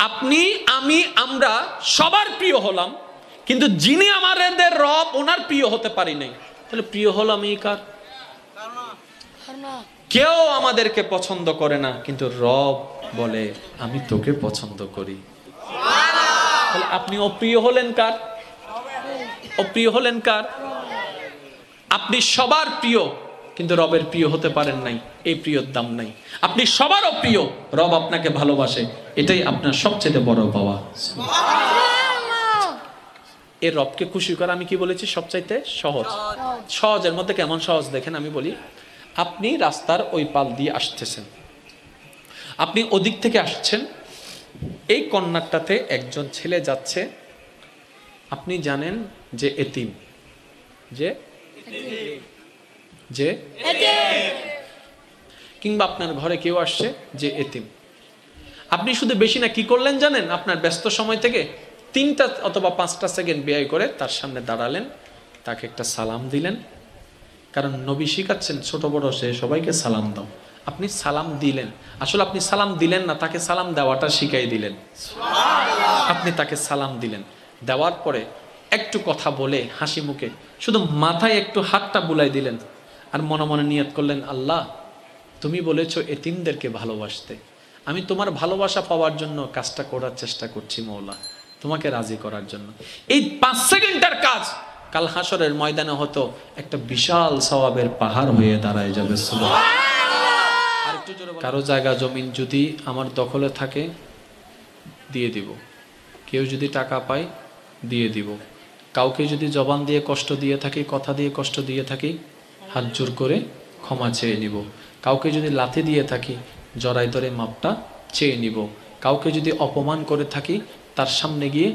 আপনি, আমি, আমরা সবার প্রিয় হলাম, কিন্তু যিনি আমাদের রব ওনার প্রিয় হতে পারি নাই। তাহলে প্রিয় হলাম এই কার? কেউ আমাদেরকে পছন্দ করে না, কিন্তু রব বলে আমি তোকে পছন্দ করি। তাহলে আপনি অপ্রিয় হলেন কার? অপ্রিয় হলেন কার? আপনি সবার প্রিয়, কিন্তু রবের প্রিয় হতে পারেন নাই, এই প্রিয়র দাম নাই। আপনি সবার অপ্রিয়, রব আপনাকে ভালোবাসে, এটাই আপনার সবচেয়ে বড় পাওয়া। এই রবকে খুশি করা, আমি কি বলেছি, সবচাইতে সহজ। সহজের মধ্যে কেমন সহজ দেখেন, আমি বলি, আপনি রাস্তার ওই পাল দিয়ে আসতেছেন, আপনি ওদিক থেকে আসছেন, এই কর্নারটাতে একজন ছেলে যাচ্ছে, আপনি জানেন যে এতিম, যে যে কিংবা আপনার ঘরে কেউ আসছে যে এতিম। আপনি শুধু বেশি না কি করলেন জানেন, আপনার ব্যস্ত সময় থেকে 3টা অথবা 5টা সেকেন্ড ব্যয় করে তার সামনে দাঁড়ালেন, তাকে একটা সালাম দিলেন। কারণ নবী শিখাচ্ছেন ছোট বড় সে সবাইকে সালাম দাও। আপনি সালাম দিলেন, আসলে আপনি সালাম দিলেন না, তাকে সালাম দেওয়াটা শিখাই দিলেন। আপনি তাকে সালাম দিলেন, দেওয়ার পরে একটু কথা বলে হাসি মুখে শুধু মাথায় একটু হাতটা বুলাই দিলেন, আর মনে মনে নিয়ত করলেন, আল্লাহ তুমি বলেছো এতিমদেরকে ভালোবাসতে, আমি তোমার ভালোবাসা পাওয়ার জন্য কাজটা করার চেষ্টা করছি মওলা, তোমাকে রাজি করার জন্য। এই 5 সেকেন্ডের কাজ কাল হাসরের ময়দানে হতো একটা বিশাল সওয়াবের পাহাড় হয়ে দাঁড়ায় যাবে। কারো জায়গা জমিন যদি আমার দখলে থাকে দিয়ে দিব, কেউ যদি টাকা পায় দিয়ে দিব, কাউকে যদি জবান দিয়ে কষ্ট দিয়ে থাকি, কথা দিয়ে কষ্ট দিয়ে থাকি, হাত জোর করে ক্ষমা চেয়ে নিব। কাউকে যদি লাথি দিয়ে থাকি জড়াই ধরে মাপটা চেয়ে নিব। কাউকে যদি অপমান করে থাকি তার সামনে গিয়ে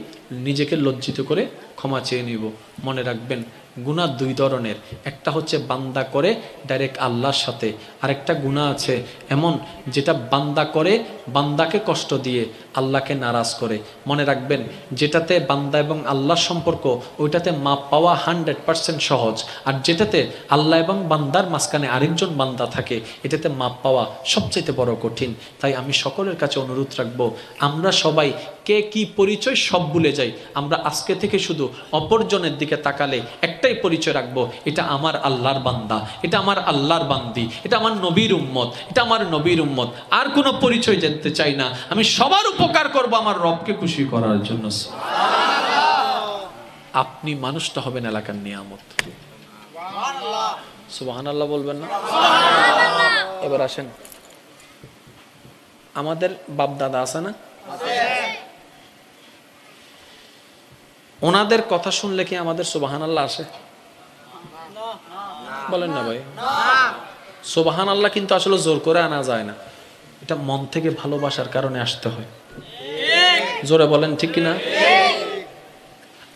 নিজেকে লজ্জিত করে ক্ষমা চেয়ে নিব। মনে রাখবেন গুনাহ 2 ধরনের, একটা হচ্ছে বান্দা করে ডাইরেক্ট আল্লাহর সাথে, আরেকটা গুনাহ আছে এমন যেটা বান্দা করে বান্দাকে কষ্ট দিয়ে আল্লাহকে নারাজ করে। মনে রাখবেন যেটাতে বান্দা এবং আল্লাহর সম্পর্ক ওইটাতে মাপ পাওয়া 100% সহজ, আর যেটাতে আল্লাহ এবং বান্দার মাঝখানে আরেকজন বান্দা থাকে এটাতে মাপ পাওয়া সবচেয়ে বড় কঠিন। তাই আমি সকলের কাছে অনুরোধ রাখবো, আমরা সবাই কে কি পরিচয় সব ভুলে যাই। আমরা আজকে থেকে শুধু অপরজনের দিকে তাকালে একটাই পরিচয় রাখবো, এটা আমার আল্লাহর বান্দা, এটা আমার আল্লাহর বান্দি, এটা আমার নবীর উম্মত, এটা আমার নবীর উম্মত। আর কোনো পরিচয় জানতে চাই না, আমি সবার উপকার করব আমার রবকে খুশি করার জন্য। আপনি মানুষটা হবেন এলাকার নিয়ামত। সুবহানাল্লাহ বলবেন না? এবার আসেন, আমাদের বাপ দাদা আছে না, ওনাদের কথা শুনলে কি আমাদের সুবহানাল্লাহ আসে? বলেন না ভাই। সুবহানাল্লাহ কিন্তু আসলে জোর করে আনা যায় না, এটা মন থেকে ভালোবাসার কারণে আসতে হয়। জোরে বলেন ঠিক কিনা?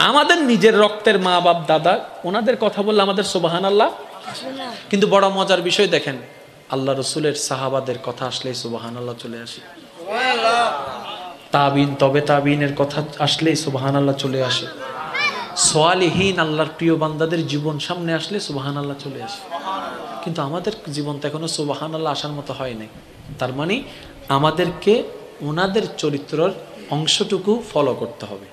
আমাদের নিজের রক্তের মা বাপ দাদা, ওনাদের কথা বললে আমাদের সুবহানাল্লাহ। কিন্তু বড় মজার বিষয় দেখেন, আল্লাহ রসুলের সাহাবাদের কথা আসলেই সুবহানাল্লাহ চলে আসে। তাবিন তবে তাবিনের কথা আসলেই সুবহানাল্লাহ চলে আসে। সালিহিন আল্লাহর প্রিয় বান্দাদের জীবন সামনে আসলে সুবহানাল্লাহ চলে আসে। কিন্তু আমাদের জীবন তো এখনো সুবহানাল্লাহ আসার মতো হয় নাই। তার মানে আমাদেরকে ওনাদের চরিত্রের অংশটুকু ফলো করতে হবে।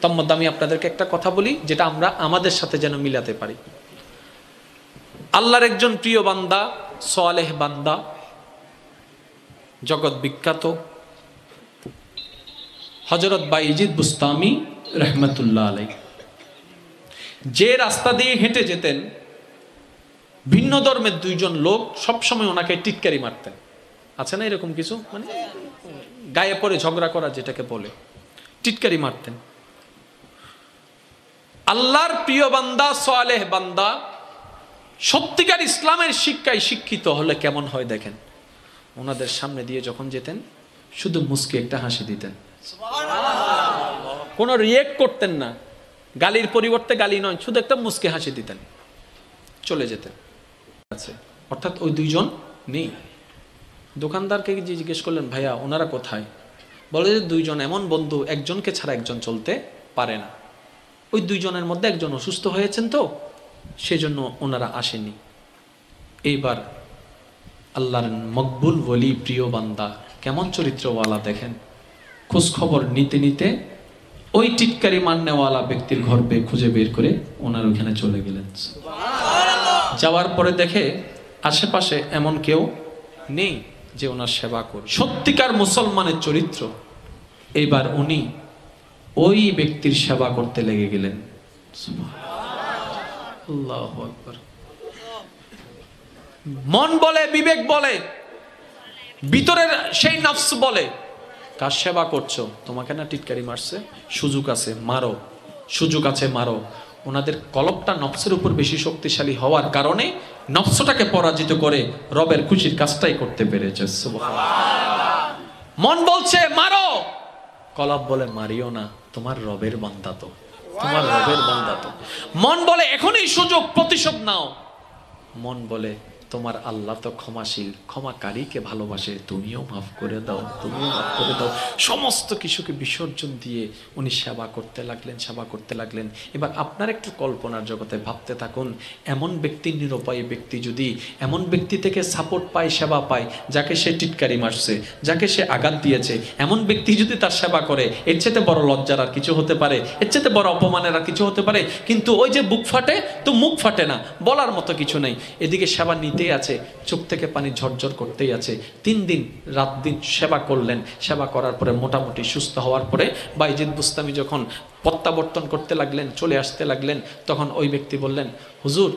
তার মধ্যে আমি আপনাদেরকে একটা কথা বলি যেটা আমরা আমাদের সাথে যেন মিলাতে পারি। আল্লাহর একজন প্রিয় বান্দা, সালেহ বান্দা, জগৎ বিখ্যাত হযরত বাইজিদ বুস্তামি রহমতুল্লাহ আলাইহি, যে রাস্তা দিয়ে হেঁটে যেতেন ভিন্ন ধর্মের 2 জন লোক সবসময় ওনাকে টিটকারি মারতেন। আছে না এরকম কিছু, মানে গায়ে পড়ে ঝগড়া করা যেটাকে বলে, টিটকারি মারতেন। আল্লাহর প্রিয় বান্দা, সালেহ বান্দা, সত্যিকার ইসলামের শিক্ষায় শিক্ষিত হলে কেমন হয় দেখেন, ওনাদের সামনে দিয়ে যখন যেতেন শুধু মুস্কি একটা হাসি দিতেন, কোনো রিয়েক্ট করতেন না, গালির পরিবর্তে গালি নয়, শুধু একটা মুস্কি হাসি দিতেন, চলে যেতেন। আছে অর্থাৎ ওই 2 জন নেই। দোকানদারকে জিজ্ঞেস করলেন, ভাইয়া ওনারা কোথায়? বলে যে 2 জন এমন বন্ধু, একজনকে ছাড়া একজন চলতে পারে না। ওই 2 জনের মধ্যে একজন অসুস্থ হয়েছেন, তো সেজন্য ওনারা আসেনি। এইবার আল্লাহর মকবুল ওলি প্রিয় বান্দা, কেমন চরিত্রওয়ালা দেখেন, খোঁজ খবর নিতে নিতে ওই টিটকারি মান্যওয়ালা ব্যক্তির ঘর খুঁজে বের করে ওনার ওখানে চলে গেলেন। যাওয়ার পরে দেখে আশেপাশে এমন কেউ নেই যে ওনার সেবা করবে, সত্যিকার মুসলমানের চরিত্র। এইবার উনি ওই ব্যক্তির সেবা করতে লেগে গেলেন। আল্লাহু আকবার। মন বলে, বিবেক বলে, ভিতরের সেই নফস বলে কার সেবা করছো? তোমাকে না টিটকারি মারছে, সুযোগ আছে মারো, সুযোগ আছে মারো। ওনাদের কলবটা নফসের উপর বেশি শক্তিশালী হওয়ার কারণে নফসটাকে পরাজিত করে রবের খুশির কাজটাই করতে পেরেছে। মন বলছে মারো, কলব বলে মারিও না, তোমার রবের বান্দা তো, তোমার রবের বান্দা তো। মন বলে এখনই সুযোগ, প্রতিশোধ নাও। মন বলে তোমার আল্লাহ তো ক্ষমাশীল, ক্ষমাকারীকে ভালোবাসে, তুমিও মাফ করে দাও, তুমিও মাফ করে দাও। সমস্ত কিছুকে বিসর্জন দিয়ে উনি সেবা করতে লাগলেন, সেবা করতে লাগলেন। এবার আপনার একটু কল্পনার জগতে ভাবতে থাকুন, এমন ব্যক্তি, নিরুপায় ব্যক্তি যদি এমন ব্যক্তি থেকে সাপোর্ট পায়, সেবা পায়, যাকে সে টিটকারি মারছে, যাকে সে আঘাত দিয়েছে, এমন ব্যক্তি যদি তার সেবা করে, এর চেয়ে বড় লজ্জার আর কিছু হতে পারে? এর চেয়ে বড় অপমানের আর কিছু হতে পারে? কিন্তু ওই যে বুক ফাটে, তো মুখ ফাটে না, বলার মতো কিছু নেই। এদিকে সেবা নিতেই আছে, চোখ থেকে পানি ঝরঝর করতেই আছে। 3 দিন রাত দিন সেবা করলেন। সেবা করার পরে মোটামুটি সুস্থ হওয়ার পরে বাইজিদ বুস্তামি যখন প্রত্যাবর্তন করতে লাগলেন, চলে আসতে লাগলেন, তখন ওই ব্যক্তি বললেন, হুজুর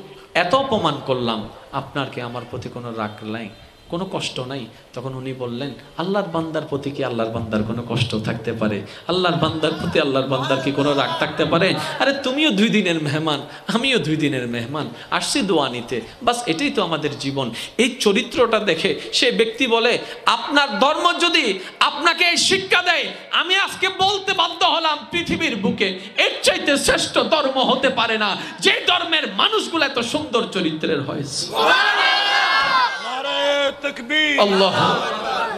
এত অপমান করলাম, আপনার কি আমার প্রতি কোনো রাগ নাই, কোনো কষ্ট নাই? তখন উনি বললেন, আল্লাহর বান্দার প্রতি কি আল্লাহর বান্দার কোনো কষ্ট থাকতে পারে? আল্লাহর বান্দার প্রতি আল্লাহর বান্দার কি কোনো রাগ থাকতে পারে? আরে তুমিও 2 দিনের মেহমান, আমিও 2 দিনের মেহমান, আসছি দোয়া নিতে, বাস এটাই তো আমাদের জীবন। এই চরিত্রটা দেখে সে ব্যক্তি বলে, আপনার ধর্ম যদি আপনাকে এই শিক্ষা দেয়, আমি আজকে বলতে বাধ্য হলাম পৃথিবীর বুকে এর চাইতে শ্রেষ্ঠ ধর্ম হতে পারে না, যে ধর্মের মানুষগুলো এত সুন্দর চরিত্রের হয়। तकबीर, अल्लाह,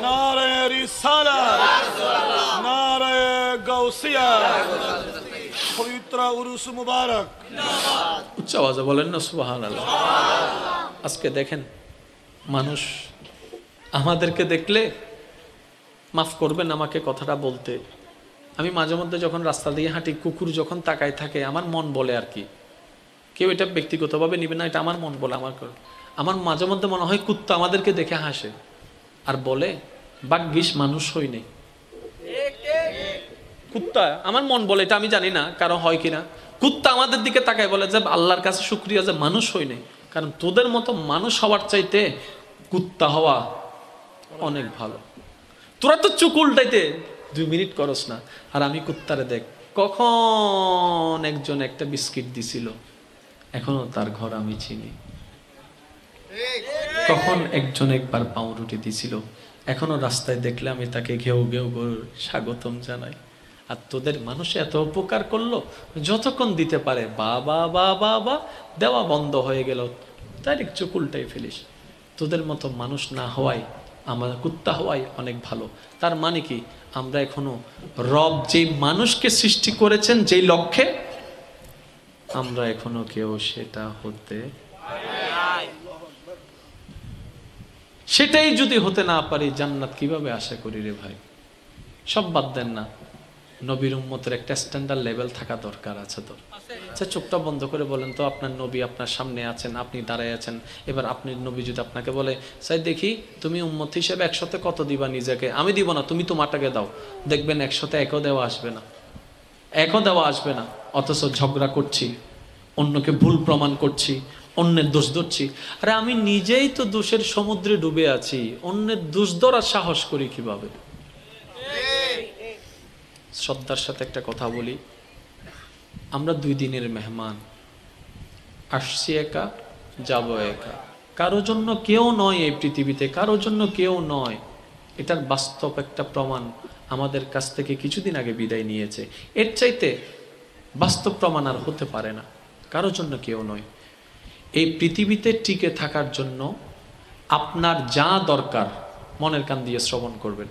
नारे रिसालत, नारे गौसिया, पवित्र उरुस मुबारक। উচ্চ আওয়াজে বলেন না সুবহানাল্লাহ। আজকে দেখেন মানুষ আমাদেরকে দেখলে, মাফ করবেন আমাকে কথাটা বলতে, আমি মাঝে মধ্যে যখন রাস্তা দিয়ে হাঁটি, কুকুর যখন তাকায় থাকে, আমার মন বলে আর কি, কেউ এটা ব্যক্তিগতভাবে নিবে না, এটা আমার মন বলে, আমার মাঝে মধ্যে মনে হয় কুত্তা আমাদেরকে দেখে হাসে আর বলে, ভাগ্যিস মানুষ হই নেই। কুত্তা, আমার মন বলে, এটা আমি জানি না কারো হয় কিনা, কুত্তা আমাদের দিকে তাকায় বলে যে আল্লাহর কাছে শুকরিয়া যে মানুষ হই নেই, কারণ তোদের মতো মানুষ হওয়ার চাইতে কুত্তা হওয়া অনেক ভালো। তোরা তো চুক উল্টাইতে 2 মিনিট করস না, আর আমি কুত্তারে দেখ, কখন একজন একটা বিস্কিট দিছিল, এখনো তার ঘর আমি চিনি। কখন একজন একবার পাউরুটি দিছিল, এখনো রাস্তায় দেখলে আমি তাকে ঘেউ ঘেউ করে স্বাগতম জানাই। আর তোদের মানুষ এত উপকার করলো, যতক্ষণ দিতে পারে বাবা বাবা বা দেওয়া বন্ধ হয়ে গেল, ডাইরেক্ট চোখ উল্টাই ফেলিস। তোদের মতো মানুষ না হওয়াই, আমার কুত্তা হওয়াই অনেক ভালো। তার মানে কি, আমরা এখনো রব যেই মানুষকে সৃষ্টি করেছেন যেই লক্ষ্যে, আমরা এখনো কেউ সেটা হতে, সেটাই যদি হতে না পারি, জান্নাত কিভাবে আশা করি রে ভাই? সব বাদ দেন না, নবীর উম্মতের একটা স্ট্যান্ডার্ড লেভেল থাকা দরকার আছে তো। আচ্ছা চোখটা বন্ধ করে বলেন তো, আপনার নবী আপনার সামনে আছেন, আপনি দাঁড়ায় আছেন, এবার আপনি নবী যদি আপনাকে বলে, সাই দেখি তুমি উম্মত হিসেবে 100-তে কত দিবা নিজেকে? আমি দিব না, তুমি তোমারটাকে দাও। দেখবেন 100-তে 1ও দেওয়া আসবে না, 1ও দেওয়া আসবে না। অথচ ঝগড়া করছি, অন্যকে ভুল প্রমাণ করছি, অন্যের দোষ ধরছি। আরে আমি নিজেই তো দোষের সমুদ্রে ডুবে আছি, অন্যের দোষ ধরার সাহস করি কিভাবে? শ্রদ্ধার সাথে একটা কথা বলি, আমরা 2 দিনের মেহমান, আসছি একা, যাব একা, কারো জন্য কেউ নয় এই পৃথিবীতে, কারো জন্য কেউ নয়। এটার বাস্তব একটা প্রমাণ আমাদের কাছ থেকে কিছুদিন আগে বিদায় নিয়েছে। এর চাইতে বাস্তব প্রমাণ আর হতে পারে না, কারো জন্য কেউ নয়। এই পৃথিবীতে টিকে থাকার জন্য আপনার যা দরকার, মনের কান দিয়ে শ্রবণ করবেন,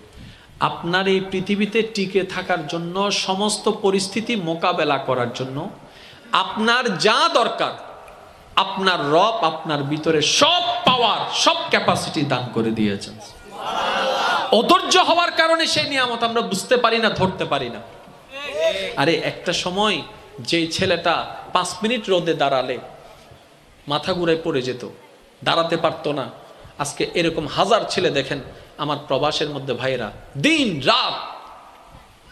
আপনার এই পৃথিবীতে টিকে থাকার জন্য, সমস্ত পরিস্থিতি মোকাবেলা করার জন্য আপনার যা দরকার, আপনার রব আপনার ভিতরে সব পাওয়ার, সব ক্যাপাসিটি দান করে দিয়েছেন। অধৈর্য হওয়ার কারণে সেই নিয়ামত আমরা বুঝতে পারি না, ধরতে পারি না। আরে একটা সময় যেই ছেলেটা 5 মিনিট রোদে দাঁড়ালে মাথা ঘুরায় পড়ে যেত, দাঁড়াতে পারতো না, আজকে এরকম হাজার ছেলে দেখেন আমার প্রবাসের মধ্যে ভাইরা দিন রাত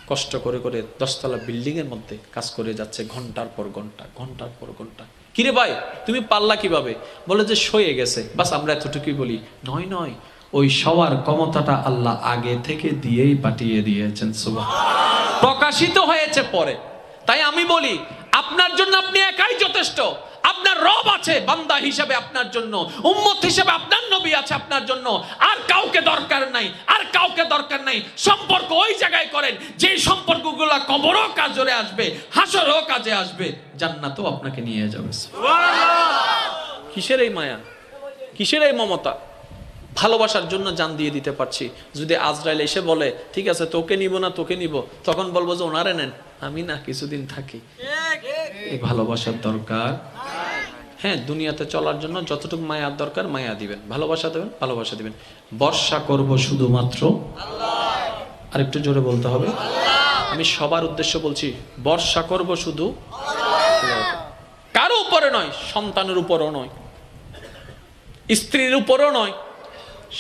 কষ্ট করে করে 10তলা বিল্ডিং এর মধ্যে কাজ করে যাচ্ছে, ঘন্টার পর ঘন্টা, ঘন্টার পর ঘন্টা। কিরে ভাই তুমি পারলা কিভাবে? বলে যে সয়ে গেছে। বাস আমরা এতটুকুই বলি। নয় নয়, ওই সবার ক্ষমতাটা আল্লাহ আগে থেকে দিয়েই পাঠিয়ে দিয়েছেন। সুবহানাল্লাহ। প্রকাশিত হয়েছে পরে। তাই আমি বলি আপনার জন্য আপনি একাই যথেষ্ট। আপনার রব আছে বান্দা হিসেবে আপনার জন্য, উম্মত হিসেবে আপনার নবী আছে আপনার জন্য। আর কাউকে দরকার নাই, আর কাউকে দরকার নাই। সম্পর্ক ওই জায়গায় করেন যে সম্পর্কগুলো কবরও কাজে আসবে, হাসরও কাজে আসবে, জান্নাতও আপনাকে নিয়ে যাবে। সুবহানাল্লাহ। কিসের এই মায়া, কিসের এই মমতা? ভালোবাসার জন্য জান দিয়ে দিতে পারছি। যদি আজরাইল এসে বলে ঠিক আছে তোকে নিব না তোকে নিব, তখন বলবো যে ওনারে নেন, আমি না কিছুদিন থাকি। এই ভালোবাসার দরকার। হ্যাঁ, দুনিয়াতে চলার জন্য যতটুকু মায়ার দরকার মায়া দিবেন, ভালোবাসা দেবেন, ভালোবাসা দিবেন। বর্ষা করব শুধুমাত্র আল্লাহ। আর একটু জোরে বলতে হবে আল্লাহ। আমি সবার উদ্দেশ্য বলছি, বর্ষা করব শুধু আল্লাহ। কারো উপরে নয়, সন্তানের উপরও নয়, স্ত্রীর উপরও নয়,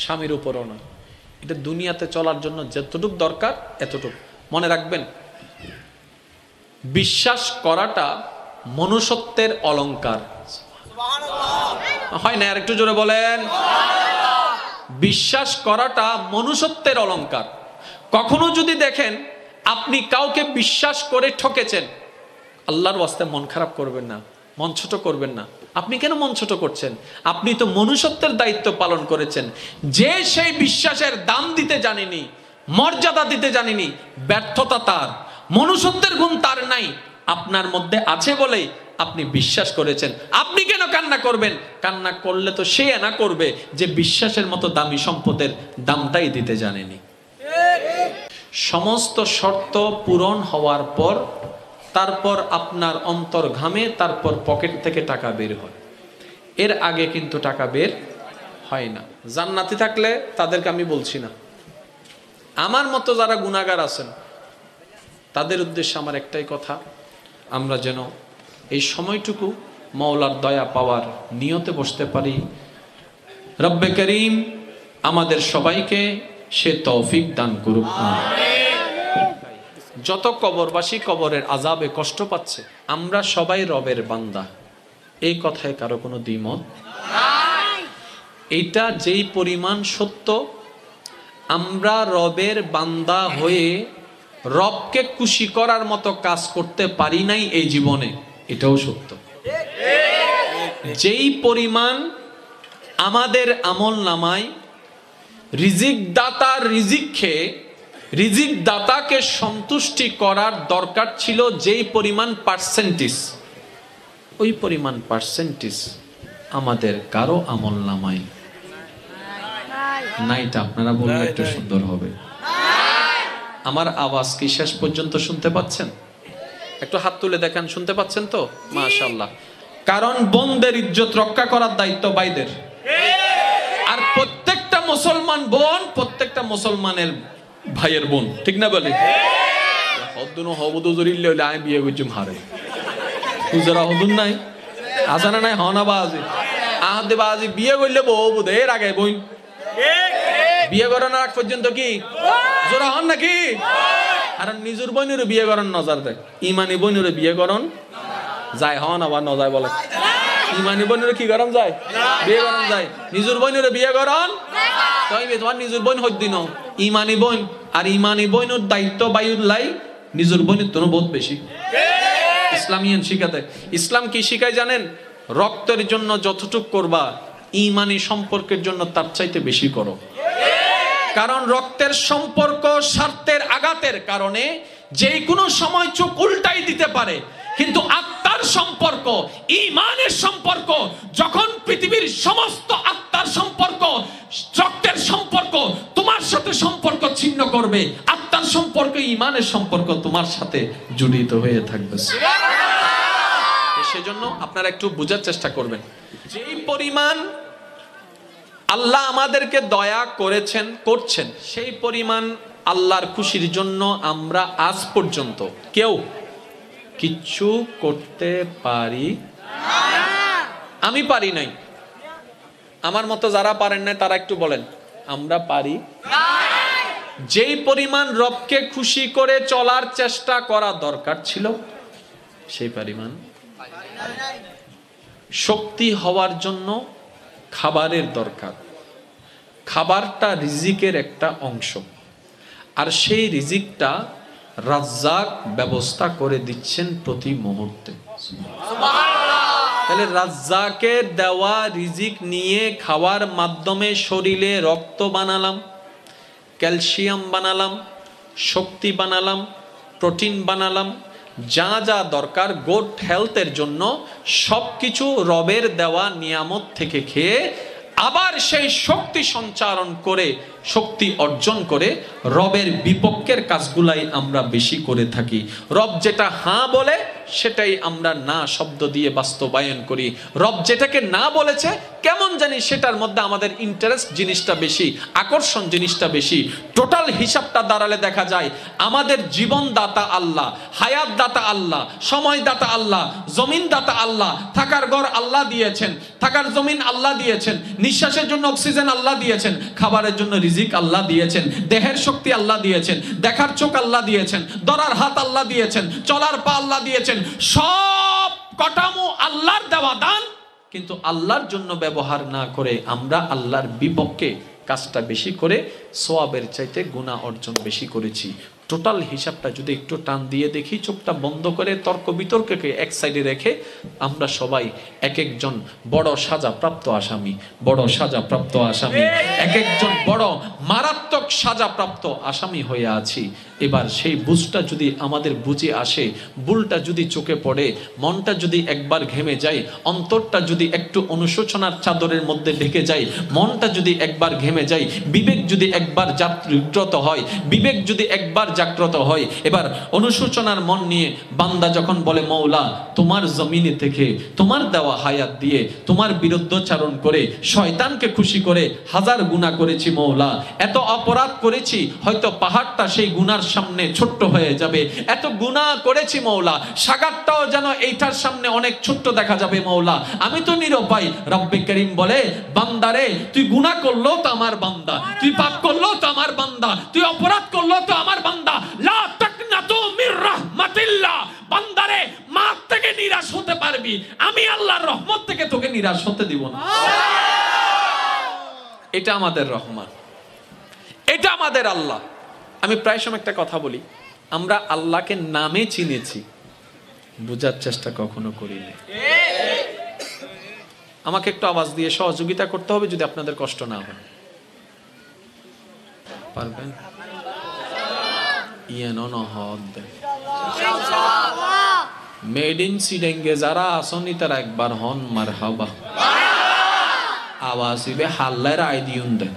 স্বামীর উপরও নয়। এটা দুনিয়াতে চলার জন্য যতটুকু দরকার এতটুকু। মনে রাখবেন, বিশ্বাস করাটা মনুষ্যত্বের অলংকার। হয় না? আর একটু জোরে বলেন। বিশ্বাস করাটা মনুষ্যত্বের অলংকার। কখনো যদি দেখেন আপনি কাউকে বিশ্বাস করে ঠকেছেন, আল্লাহর ওয়াস্তে মন খারাপ করবেন না, মন ছোট করবেন না। আপনি কেন মন ছোট করছেন? আপনি তো মনুষ্যত্বের দায়িত্ব পালন করেছেন। যে সেই বিশ্বাসের দাম দিতে জানেনি, মর্যাদা দিতে জানেনি, ব্যর্থতা তার, মনুষ্যত্বের গুণ তার নাই, আপনার মধ্যে আছে বলেই আপনি বিশ্বাস করেছেন। আপনি কেন কান্না করবেন? কান্না করলে তো সে না করবে যে বিশ্বাসের মতো দামি সম্পদের দামটাই দিতে জানেনি। সমস্ত শর্ত পূরণ হওয়ার পর তারপর আপনার অন্তর ঘামে, তারপর পকেট থেকে টাকা বের হয়। এর আগে কিন্তু টাকা বের হয় না। জান্নাতি থাকলে তাদেরকে আমি বলছি না, আমার মতো যারা গুনাহগার আছেন তাদের উদ্দেশ্যে আমার একটাই কথা, আমরা যেন এই সময়টুকু মাওলার দয়া পাওয়ার নিয়তে বসতে পারি। রব্বে করিম আমাদের সবাইকে সে তৌফিক দান করুক। যত কবরবাসী কবরের আযাবে কষ্ট পাচ্ছে, আমরা সবাই রবের বান্দা, এই কথায় কারো কোনো দ্বিমত নাই। এইটা যেই পরিমাণ সত্য, আমরা রবের বান্দা হয়ে রবকে খুশি করার মতো কাজ করতে পারি নাই এই জীবনে, এটাও সত্য। যেই পরিমাণ আমাদের আমল নামায় রিজিক দাতার রিজিক খেয়ে রিজিক দাতাকে সন্তুষ্টি করার দরকার ছিল, যেই পরিমাণ পার্সেন্টেজ, ওই পরিমাণ পার্সেন্টেজ আমাদের কারো আমল নামায় নাইটা। আপনারা বললে একটু সুন্দর হবে। আমার আওয়াজ কি শেষ পর্যন্ত শুনতে পাচ্ছেন? একটু হাত তুলে দেখেন, শুনতে পাচ্ছেন তো? মাশাআল্লাহ। কারণ বোনদের ইজ্জত রক্ষা করার দায়িত্ব ভাইদের, আর প্রত্যেকটা মুসলমান বোন প্রত্যেকটা মুসলমানের ভাইয়ের বোন, ঠিক না বলি? হদ্দুনো হবুদু জরিল্লে হইলে আমি বিয়ে করছি হারে হুজরা হদুন নাই আসানা নাই হনা বাজি আহাদে বাজি বিয়ে করলে বউ বুধ এর আগে বই বিয়ে করানোর আগ পর্যন্ত কি জোড়া হন নাকি? আর নিজের বোনের বিয়ে করান নজর দেয়, ইমানি বোনের বিয়ে করন যায় হন আবার নজায় বলে। ইমানি বোনের কি করান যায়? বিয়ে করান যায়। নিজের বোনের বিয়ে করান তাই তোমার নিজের বোন হই দিন ইমানি বোন, আর ইমানি বোনের দায়িত্ব বায়ুল্লাই নিজের বোনের তো বহুত বেশি। ইসলামিয়ান শিখাতে ইসলাম কি শিখায় জানেন? রক্তের জন্য যতটুক করবা ইমানি সম্পর্কের জন্য তার চাইতে বেশি করো। কারণ রক্তের সম্পর্ক স্বার্থের আঘাতের কারণে যে কোনো সময় চোখ উল্টাই দিতে পারে, কিন্তু আত্মার সম্পর্ক, ঈমানের সম্পর্ক, যখন পৃথিবীর সমস্ত আত্মার সম্পর্ক, রক্তের সম্পর্ক তোমার সাথে সম্পর্ক ছিন্ন করবে, আত্মার সম্পর্ক, ঈমানের সম্পর্ক তোমার সাথে জড়িত হয়ে থাকবে। সেজন্য আপনারা একটু বোঝার চেষ্টা করবেন, যেই পরিমাণ আল্লাহ আমাদেরকে দয়া করেছেন, করছেন, সেই পরিমাণ আল্লাহর খুশির জন্য আমরা আজ পর্যন্ত কেউ কিচ্ছু করতে পারি, আমি পারি নাই। আমার মতো যারা পারেন না তারা একটু বলেন, আমরা পারি। যেই পরিমাণ রবকে খুশি করে চলার চেষ্টা করা দরকার ছিল সেই পরিমাণ। শক্তি হওয়ার জন্য খাবারের দরকার, খাবারটা রিজিকের একটা অংশ, আর সেই রিজিকটা রাজ্জাক ব্যবস্থা করে দিচ্ছেন প্রতি মুহূর্তে। তাহলে রাজ্জাকের দেওয়া রিজিক নিয়ে খাওয়ার মাধ্যমে শরীরে রক্ত বানালাম, ক্যালসিয়াম বানালাম, শক্তি বানালাম, প্রোটিন বানালাম, যা যা দরকার গুড হেলথের জন্য সব কিছু রবের দেওয়া নিয়ামত থেকে খেয়ে আবার সেই শক্তি সঞ্চারণ করে, শক্তি অর্জন করে রবের বিপক্ষের কাজগুলাই আমরা বেশি করে থাকি। রব যেটা হ্যাঁ বলে সেটাই আমরা না শব্দ দিয়ে বাস্তবায়ন করি। রব যেটাকে না বলেছে কেমন জানি সেটার মধ্যে আমাদের ইন্টারেস্ট জিনিসটা বেশি, আকর্ষণ জিনিসটা বেশি। টোটাল হিসাবটা দাঁড়ালে দেখা যায় আমাদের জীবন দাতা আল্লাহ, হায়াত দাতা আল্লাহ, সময় দাতা আল্লাহ, জমিন দাতা আল্লাহ, থাকার ঘর আল্লাহ দিয়েছেন, থাকার জমিন আল্লাহ দিয়েছেন, নিঃশ্বাসের জন্য অক্সিজেন আল্লাহ দিয়েছেন, খাবারের জন্য রিজিক আল্লাহ দিয়েছেন, দেহের শক্তি আল্লাহ দিয়েছেন, দেখার চোখ আল্লাহ দিয়েছেন, ধরার হাত আল্লাহ দিয়েছেন, চলার পা আল্লাহ দিয়েছেন। সব কটামো আল্লাহর দেওয়া দান, কিন্তু আল্লাহর জন্য ব্যবহার না করে আমরা আল্লাহর বিপক্ষে কাজটা বেশি করে সওয়াবের চাইতে গুনাহ অর্জন বেশি করেছি। টোটাল হিসাবটা যদি একটু টান দিয়ে দেখি, চোখটা বন্ধ করে তর্ক বিতর্ককে এক সাইডে রেখে আমরা সবাই এক একজন বড় সাজাপ্রাপ্ত আসামি, বড় সাজাপ্রাপ্ত আসামি, এক একজন বড় মারাত্মক সাজাপ্রাপ্ত আসামি হয়ে আছি। এবার সেই বুঝটা যদি আমাদের বুঝে আসে, ভুলটা যদি চোখে পড়ে, মনটা যদি একবার ঘেমে যায়, অন্তরটা যদি একটু অনুশোচনার চাদরের মধ্যে ঢেকে যায়, মনটা যদি একবার ঘেমে যায়, বিবেক যদি একবার জাগ্রত হয়, বিবেক যদি একবার জাগ্রত হয়, এবার অনুশোচনার মন নিয়ে বান্দা যখন বলে মওলা তোমার জমিনে থেকে তোমার দেওয়া হায়াত দিয়ে তোমার বিরুদ্ধচারণ করে শয়তানকে খুশি করে হাজার গুনাহ করেছি মওলা, এত অপরাধ করেছি হয়তো পাহাড়টা সেই গুনার সামনে ছোট্ট হয়ে যাবে, এত গুনাহ করেছি মওলা সাগরটাও যেন এইটার সামনে অনেক ছোট্ট দেখা যাবে মওলা, আমি তো নিরুপায়। রব্বে করিম বলে বান্দারে তুই গুনাহ করলো তো আমার বান্দা, তুই পাপ করলো তো আমার বান্দা, তুই অপরাধ করলো তো আমার বান্দা, লা তাকনাতু মির রাহমাতিল্লাহ, বান্দারে মাফ থেকে নিরাশ হতে পারবি, আমি আল্লাহর রহমত থেকে তোকে নিরাশ হতে দিব না। এটা আমাদের রহমান, এটা আমাদের আল্লাহ। আমি প্রায় সময় একটা কথা বলি, আমরা আল্লাহকে নামে চিনেছি, বোঝার চেষ্টা কখনো করিনি। আমাকে একটু আওয়াজ দিয়ে সহযোগিতা করতে হবে যদি আপনাদের কষ্ট না হয়, পারবেন? মেড ইন সিডেঙ্গে যারা আসনি তারা একবার হন মারহাবা, আওয়াজ ইবে হাল্লার আই দিউন দে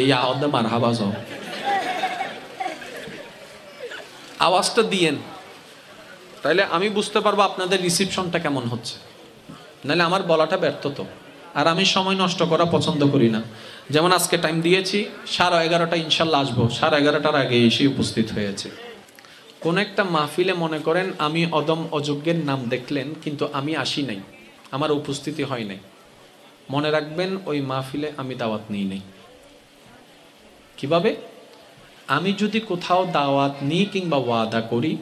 এই আওয়াজ মারহাবা যাও, আওয়াজটা দিয়েন, তাইলে আমি বুঝতে পারবো আপনাদের রিসিপশনটা কেমন হচ্ছে। নাহলে আমার বলাটা ব্যর্থ তো। আর আমি সময় নষ্ট করা পছন্দ করি না। যেমন আজকে টাইম দিয়েছি 11:30 ইনশাল্লাহ আসবো, 11:30 আগে এসে উপস্থিত হয়েছে। কোন একটা মাহফিলে মনে করেন আমি অদম অযোগ্যের নাম দেখলেন কিন্তু আমি আসি নাই, আমার উপস্থিতি হয় নাই, মনে রাখবেন ওই মাহফিলে আমি দাওয়াত নিই নাই। কিভাবে? আমি যদি কোথাও দাওয়াত নিই কিংবা ওয়াদা করি,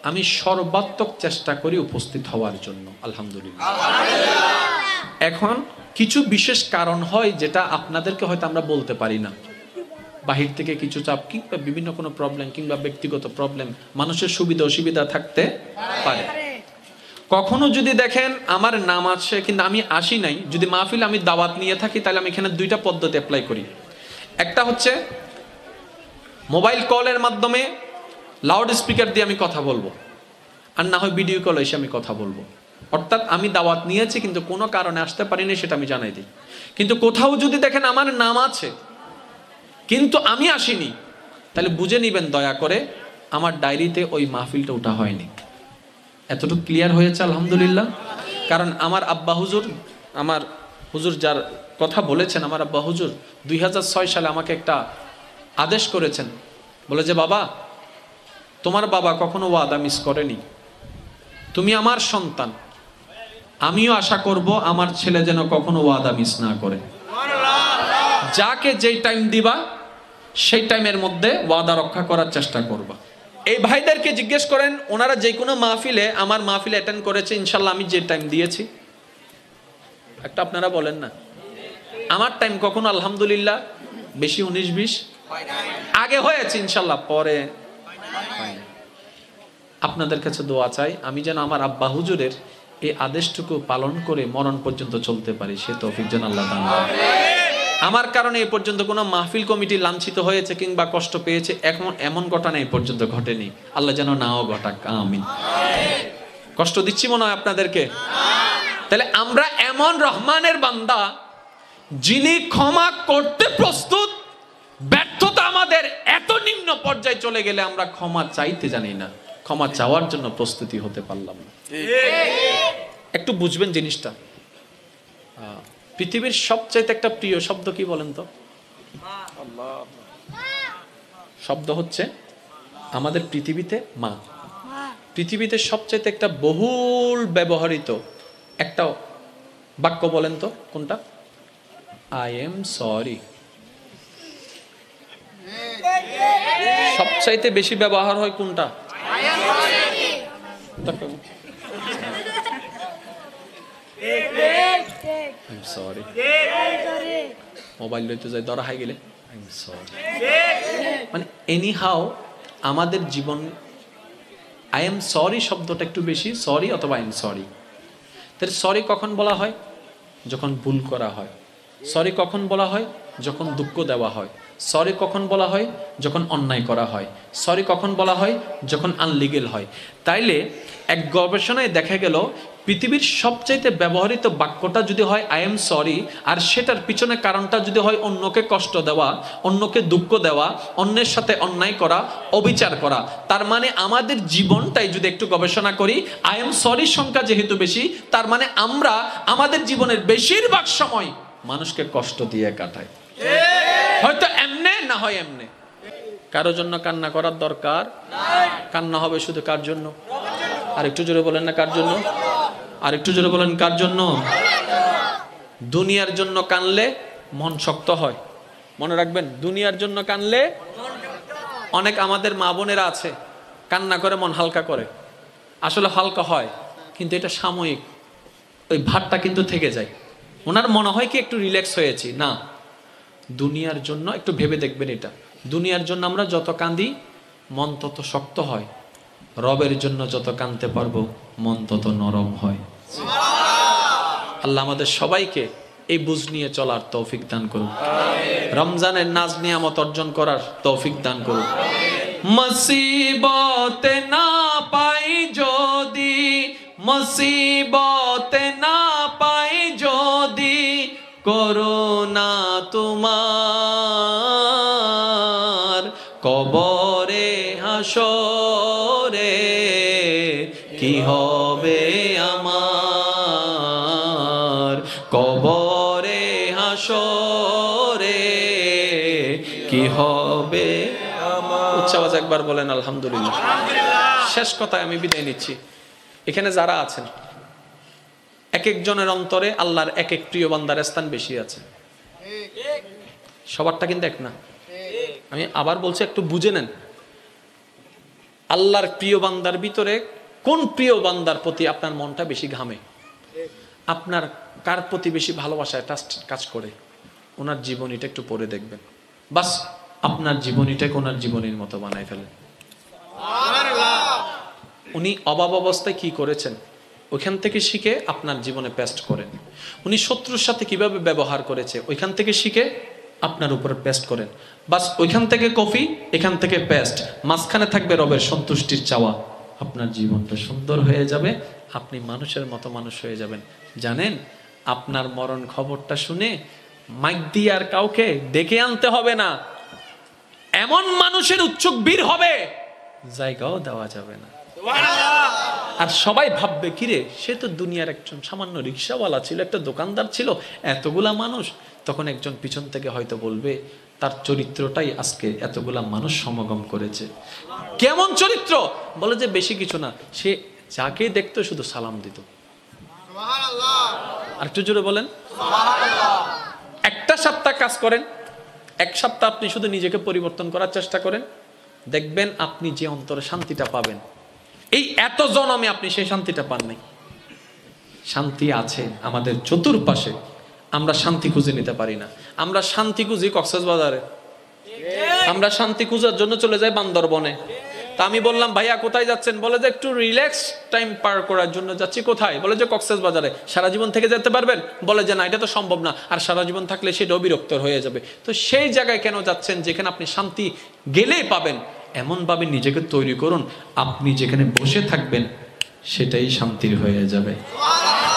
আমি সর্বাত্মক চেষ্টা করি উপস্থিত হওয়ার জন্য, আলহামদুলিল্লাহ। এখন কিছু বিশেষ কারণ হয় যেটা আপনাদেরকে হয়তো আমরা বলতে পারি না, বাহির থেকে কিছু চাপ কিংবা বিভিন্ন কোনো প্রবলেম কিংবা ব্যক্তিগত প্রবলেম, মানুষের সুবিধা অসুবিধা থাকতে পারে। কখনো যদি দেখেন আমার নাম আছে কিন্তু আমি আসি নাই, যদি মাহফিল আমি দাওয়াত নিয়ে থাকি, তাহলে আমি এখানে দুইটা পদ্ধতি অ্যাপ্লাই করি। একটা হচ্ছে মোবাইল কলের মাধ্যমে লাউড স্পিকার দিয়ে আমি কথা বলবো, আর না হয় ভিডিও কল এসে আমি কথা বলবো। অর্থাৎ আমি দাওয়াত নিয়েছি কিন্তু কোনো কারণে আসতে পারিনি সেটা আমি জানাই দিই। কিন্তু কোথাও যদি দেখেন আমার নাম আছে কিন্তু আমি আসিনি, তাহলে বুঝে নিবেন দয়া করে আমার ডায়েরিতে ওই মাহফিলটা ওঠা হয়নি। এতটুকু ক্লিয়ার হয়েছে আলহামদুলিল্লাহ। কারণ আমার আব্বা হুজুর, আমার হুজুর যার কথা বলেছেন আমার আব্বা হুজুর 2006 সালে আমাকে একটা আদেশ করেছেন, বলে যে বাবা, তোমার বাবা কখনো ওয়াদা মিস করেনি, তুমি আমার সন্তান, আমিও আশা করব আমার ছেলে যেন কখনো ওয়াদা মিস না করে। যাকে যেই টাইম দিবা সেই টাইমের মধ্যে ওয়াদা রক্ষা করার চেষ্টা করবা। এই ভাইদেরকে জিজ্ঞেস করেন, ওনারা যে কোনো মাহফিলে, আমার মাহফিলে অ্যাটেন্ড করেছে, ইনশাল্লাহ আমি যে টাইম দিয়েছি, একটা আপনারা বলেন না আমার টাইম কখনো আলহামদুলিল্লাহ বেশি 19-20 আগে হয়েছে, ইনশাল্লাহ পরে। আপনাদের কাছে দোয়া চাই আমি যেন আমার আব্বা হুজুরের এই আদেশটুকু পালন করে মরণ পর্যন্ত চলতে পারি, সে তৌফিক যেন আল্লাহ দান করেন। আমার কারণে এই পর্যন্ত কোনো মাহফিল কমিটি লাঞ্ছিত হয়েছে কিংবা কষ্ট পেয়েছে এমন ঘটনা এই পর্যন্ত ঘটেনি, আল্লাহ যেন নাও ঘটাক, আমিন। কষ্ট দিচ্ছি মনে হয় আপনাদেরকে? তাহলে আমরা এমন রহমানের বান্দা যিনি ক্ষমা করতে প্রস্তুত, ব্যর্থতা আমাদের এত নিম্ন পর্যায়ে চলে গেলে আমরা ক্ষমা চাইতে জানি না, ক্ষমা চাওয়ার জন্য প্রস্তুতি হতে পারলাম না। একটু বুঝবেন জিনিসটা। পৃথিবীর সবচাইতে একটা প্রিয় শব্দ কি বলেন তো? শব্দ হচ্ছে আমাদের পৃথিবীতে মা। পৃথিবীতে সবচাইতে একটা বহুল ব্যবহৃত একটা বাক্য বলেন তো কোনটা? I am sorry. সবচাইতে বেশি ব্যবহার হয় কোনটা? সরি। মোবাইল লইতে যাই ধরা হাই গেলে সরি, মানে এনি হাউ আমাদের জীবন আই এম সরি শব্দটা একটু বেশি, সরি অথবা আই এম সরি। তাহলে সরি কখন বলা হয়? যখন ভুল করা হয়। সরি কখন বলা হয়? যখন দুঃখ দেওয়া হয়। সরি কখন বলা হয়? যখন অন্যায় করা হয়। সরি কখন বলা হয়? যখন আনলিগেল হয়। তাইলে এক গবেষণায় দেখা গেল পৃথিবীর সবচাইতে ব্যবহৃত বাক্যটা যদি হয় আই এম সরি, আর সেটার পিছনে কারণটা যদি হয় অন্যকে কষ্ট দেওয়া, অন্যকে দুঃখ দেওয়া, অন্যের সাথে অন্যায় করা, অবিচার করা, তার মানে আমাদের জীবনটাই যদি একটু গবেষণা করি, আই এম সরি সংখ্যা যেহেতু বেশি, তার মানে আমরা আমাদের জীবনের বেশিরভাগ সময় মানুষকে কষ্ট দিয়ে কাটাই, হয়তো এমনে না হয় এমনে। কারো জন্য কান্না করার দরকার কান্না হবে শুধু কার জন্য? আর একটু জোরে বলেন না কার জন্য? আর একটু জোরে বলেন কার জন্য? দুনিয়ার জন্য কানলে মন শক্ত হয়, মনে রাখবেন। দুনিয়ার জন্য কানলে, অনেক আমাদের মা বোনেরা আছে কান্না করে মন হালকা করে, আসলে হালকা হয় কিন্তু এটা সাময়িক, ওই ভারটা কিন্তু থেকে যায়। ওনার মনে হয় কি একটু রিল্যাক্স হয়েছি, না। দুনিয়ার জন্য একটু ভেবে দেখবেন এটা, দুনিয়ার জন্য আমরা যত কাঁদি মন তত শক্ত হয়, রবের জন্য যত কাঁদতে পারবো মন তত নরম হয়। আল্লাহ আমাদের সবাইকে এই বুঝ নিয়ে চলার তৌফিক দান করুন, রমজানের নাজ নিয়ামত অর্জন করার তৌফিক দান করুন। মুসিবতে না পাই যদি, মুসিবতে না পাই যদি, করুণা তোমার কবরে হাসরে কি হবে আমার, কবরে হাসরে কি হবে আমার। উচ্চ আওয়াজে একবার বলেন আলহামদুলিল্লাহ। শেষ কথায় আমি বিদায় নিচ্ছি। এখানে যারা আছেন এক একজনের অন্তরে আল্লাহর এক এক প্রিয় বান্দার স্থান বেশি আছে, সবারটা কিন্তু এক না। আমি আবার বলছি, একটু বুঝে নেন। আল্লাহর প্রিয় বান্দার ভিতরে কোন প্রিয় বান্দার প্রতি আপনার মনটা বেশি ঘামে, আপনার কার প্রতি বেশি ভালোবাসায় কাজ করে, ওনার জীবনীটা একটু পড়ে দেখবেন, বাস আপনার জীবনীটাকে ওনার জীবনীর মতো বানায় ফেলেন। উনি অভাব অবস্থায় কি করেছেন ওইখান থেকে শিখে আপনার জীবনে পেস্ট করেন। উনি শত্রুর সাথে কিভাবে ব্যবহার করেছে ওইখান থেকে শিখে আপনার উপরে পেস্ট করেন। বাস ওইখান থেকে কফি, এখান থেকে পেস্ট, মাঝখানে থাকবে রবের সন্তুষ্টির চাওয়া। আপনার জীবনটা সুন্দর হয়ে যাবে, আপনি মানুষের মতো মানুষ হয়ে যাবেন। জানেন, আপনার মরণ খবরটা শুনে মাইক দিয়ে আর কাউকে ডেকে আনতে হবে না, এমন মানুষের উচ্চক বীর হবে জায়গাও দেওয়া যাবে না। আর সবাই ভাববে কিরে, সে তো দুনিয়ার একজন সামান্য রিক্সাওয়ালা ছিল, একটা দোকানদার ছিল, এতগুলা মানুষ। তখন একজন পিছন থেকে হয়তো বলবে তার চরিত্রটাই আজকে এতগুলা মানুষ সমাগম করেছে। কেমন চরিত্র? বলে যে বেশি কিছু না, সে যাকে দেখতো শুধু সালাম দিত। আর একটু জোরে বলেন। একটা সপ্তাহ কাজ করেন, এক সপ্তাহ আপনি শুধু নিজেকে পরিবর্তন করার চেষ্টা করেন, দেখবেন আপনি যে অন্তরে শান্তিটা পাবেন, এই এত জনমে আপনি সেই শান্তিটা পান নাই। শান্তি আছে আমাদের চতুর্পাশে, আমরা শান্তি খুঁজে নিতে পারি না। আমরা শান্তি খুঁজি কক্সবাজারে, আমরা শান্তি খুঁজার জন্য চলে যাই বান্দরবনে। তা আমি বললাম ভাইয়া কোথায় যাচ্ছেন? বলে যে একটু রিল্যাক্স টাইম পার করার জন্য যাচ্ছি। কোথায়? বলে যে কক্সবাজারে। সারা জীবন থেকে যেতে পারবেন? বলে যে না, এটা তো সম্ভব না, আর সারা জীবন থাকলে সেটাও বিরক্ত হয়ে যাবে। তো সেই জায়গায় কেন যাচ্ছেন যেখানে আপনি শান্তি গেলেই পাবেন? এমনভাবে নিজেকে তৈরি করুন, আপনি যেখানে বসে থাকবেন সেটাই শান্তির হয়ে যাবে।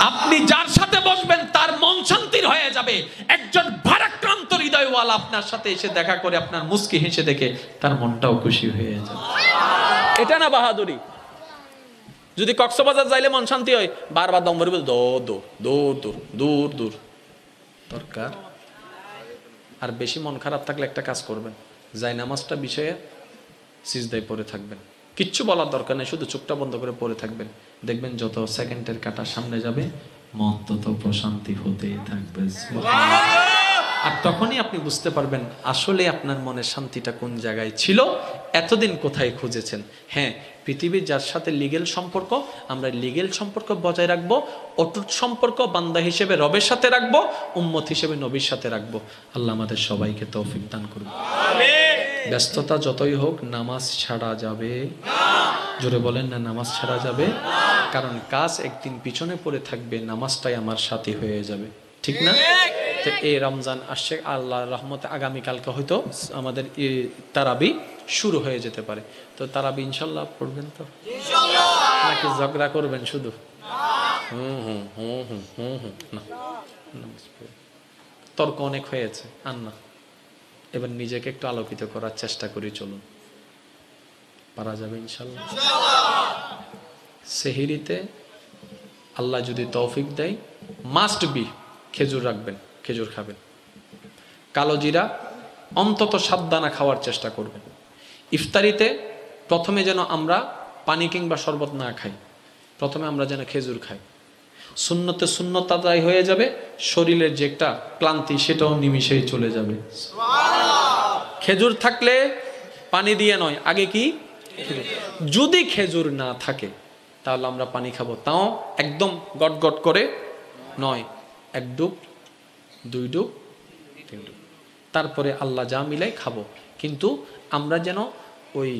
আপনি যার সাথে বসবেন তার মন শান্তির হয়ে যাবে। একজন ভারাক্রান্ত হৃদয়ওয়ালা আপনার সাথে এসে দেখা করে আপনার মুস্কি হেসে দেখে তার মনটাও খুশি হয়ে যাবে। এটা না বাহাদুরি? যদি কক্সবাজার যাইলে মন শান্তি হয়, বারবার দম ভরে দৌড় দৌড় দৌড় দৌড় দূর দূর দরকার। আর বেশি মন খারাপ থাকলে একটা কাজ করবেন, যাই নামাজটা বিষয়ে সিজদায় পড়ে থাকবেন, কিচ্ছু বলার দরকার নেই, শুধু চোখটা বন্ধ করে পড়ে থাকবেন। দেখবেন যত সেকেন্ডের কাটা সামনে যাবে মন তত প্রশান্তি হতেই থাকবে। আর তখনই আপনি বুঝতে পারবেন আসলে আপনার মনের শান্তিটা কোন জায়গায় ছিল, এতদিন কোথায় খুঁজেছেন। হ্যাঁ, পৃথিবীর যার সাথে লিগেল সম্পর্ক, আমরা লিগেল সম্পর্ক বজায় রাখবো, অটুট সম্পর্ক বান্দা হিসেবে রবের সাথে রাখবো, উম্মত হিসেবে নবীর সাথে রাখবো। আল্লাহ আমাদের সবাইকে তৌফিক দান করুন। ব্যস্ততা যতই হোক নামাজ ছাড়া যাবে না। জোরে বলেন না, নামাজ ছাড়া যাবে না। কারণ কাজ একদিন পিছনে পড়ে থাকবে, নামাজটাই আমার সাথী হয়ে যাবে, ঠিক না? তো এই রমজান আসছে, আল্লাহর রহমতে আগামীকালকে হয়তো আমাদের তারাবি শুরু হয়ে যেতে পারে। তো তারাবি ইনশাল্লাহ পড়বেন তো? নাকি ঝগড়া করবেন শুধু? না, তর্ক অনেক হয়েছে, আর না। এবার নিজেকে একটু আলোকিত করার চেষ্টা করি, চলুন, পারা যাবে ইনশাল্লাহ। সেহরিতে আল্লাহ যদি তৌফিক দেয়, মাস্ট বি খেজুর রাখবেন, খেজুর খাবেন। কালো জিরা অন্তত 7 দানা খাওয়ার চেষ্টা করবেন। ইফতারিতে প্রথমে যেন আমরা পানি কিংবা শরবত না খাই, প্রথমে আমরা যেন খেজুর খাই। সুন্নতে সুন্নত আদায় হয়ে যাবে, শরীরের যে একটা ক্লান্তি সেটাও নিমিশেই চলে যাবে। খেজুর থাকলে পানি দিয়ে নয়, আগে কি? যদি খেজুর না থাকে তাহলে আমরা পানি খাবো, তাও একদম গট গট করে নয়, 1 ডুব 2 ডুব 3 ডুব, তারপরে আল্লাহ যা মিলাই খাবো। কিন্তু আমরা যেন ওই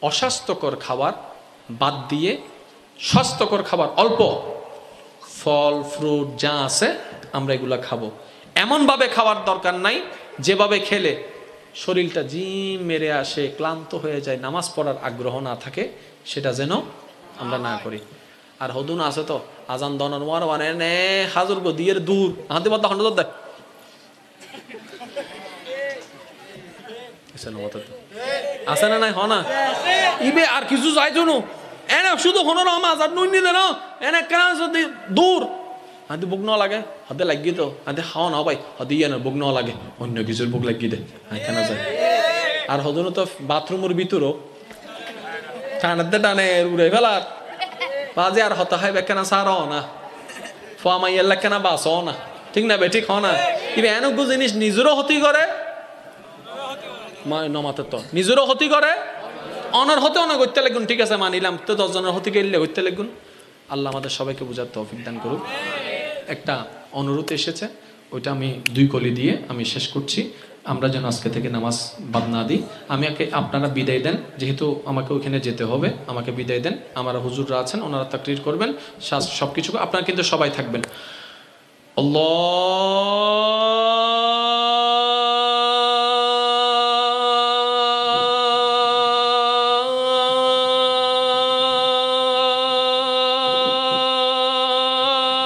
অস্বাস্থ্যকর খাবার বাদ দিয়ে স্বাস্থ্যকর খাবার, অল্প ফল ফ্রুট যা আছে আমরা এগুলা খাবো। এমনভাবে খাওয়ার দরকার নাই যেভাবে খেলে শরীরটা জিম মেরে আসে, ক্লান্ত হয়ে যায়, নামাজ পড়ার আগ্রহ না থাকে, সেটা যেন আমরা না করি। আর হদুন আছে তো আজান দনর মার মানে নে হাজুর গো দিয়ে দূর হাতে বাদ হন্ড দেয় আছে না নাই? হনা ইবে আর কিছু যাই জন্য এনে শুধু হনর আজাদ নুন নিলে না এনে কেন যদি দূর হাতে বুক ন লাগে, হাতে লাগিয়ে তো হাতে খাওয়া না ভাই, হাতে ইয়ে না বুক ন লাগে, অন্য কিছুর বুক লাগিয়ে দে, কেন যায়। আর হদুন তো বাথরুমের ভিতরও টানাতে টানে উড়ে ফেলার বাজে, আর হতে হয় বেকেনা সারও না, ফামাইয়ার লেখেনা বাসও না, ঠিক না বে? ঠিক হ না? ইবে এনকু জিনিস নিজেরও ক্ষতি করে, নমাতে তো নিজেরও ক্ষতি করে, অনার হতে অনেক করতে লাগুন, ঠিক আছে মানিলাম, তো 10 জনের ক্ষতি করলে করতে লাগুন। আল্লাহ আমাদের সবাইকে বোঝার তৌফিক দান করুক। একটা অনুরোধ এসেছে, ওইটা আমি 2 কলি দিয়ে আমি শেষ করছি। আমরা যেন আজকে থেকে নামাজ বাদ না দিই। আপনারা বিদায় দেন, যেহেতু আমাকে ওইখানে যেতে হবে, আমাকে বিদায় দেন। আমার হুজুররা আছেন, ওনারা তাকরির করবেন, সবকিছু আপনারা কিন্তু সবাই থাকবেন।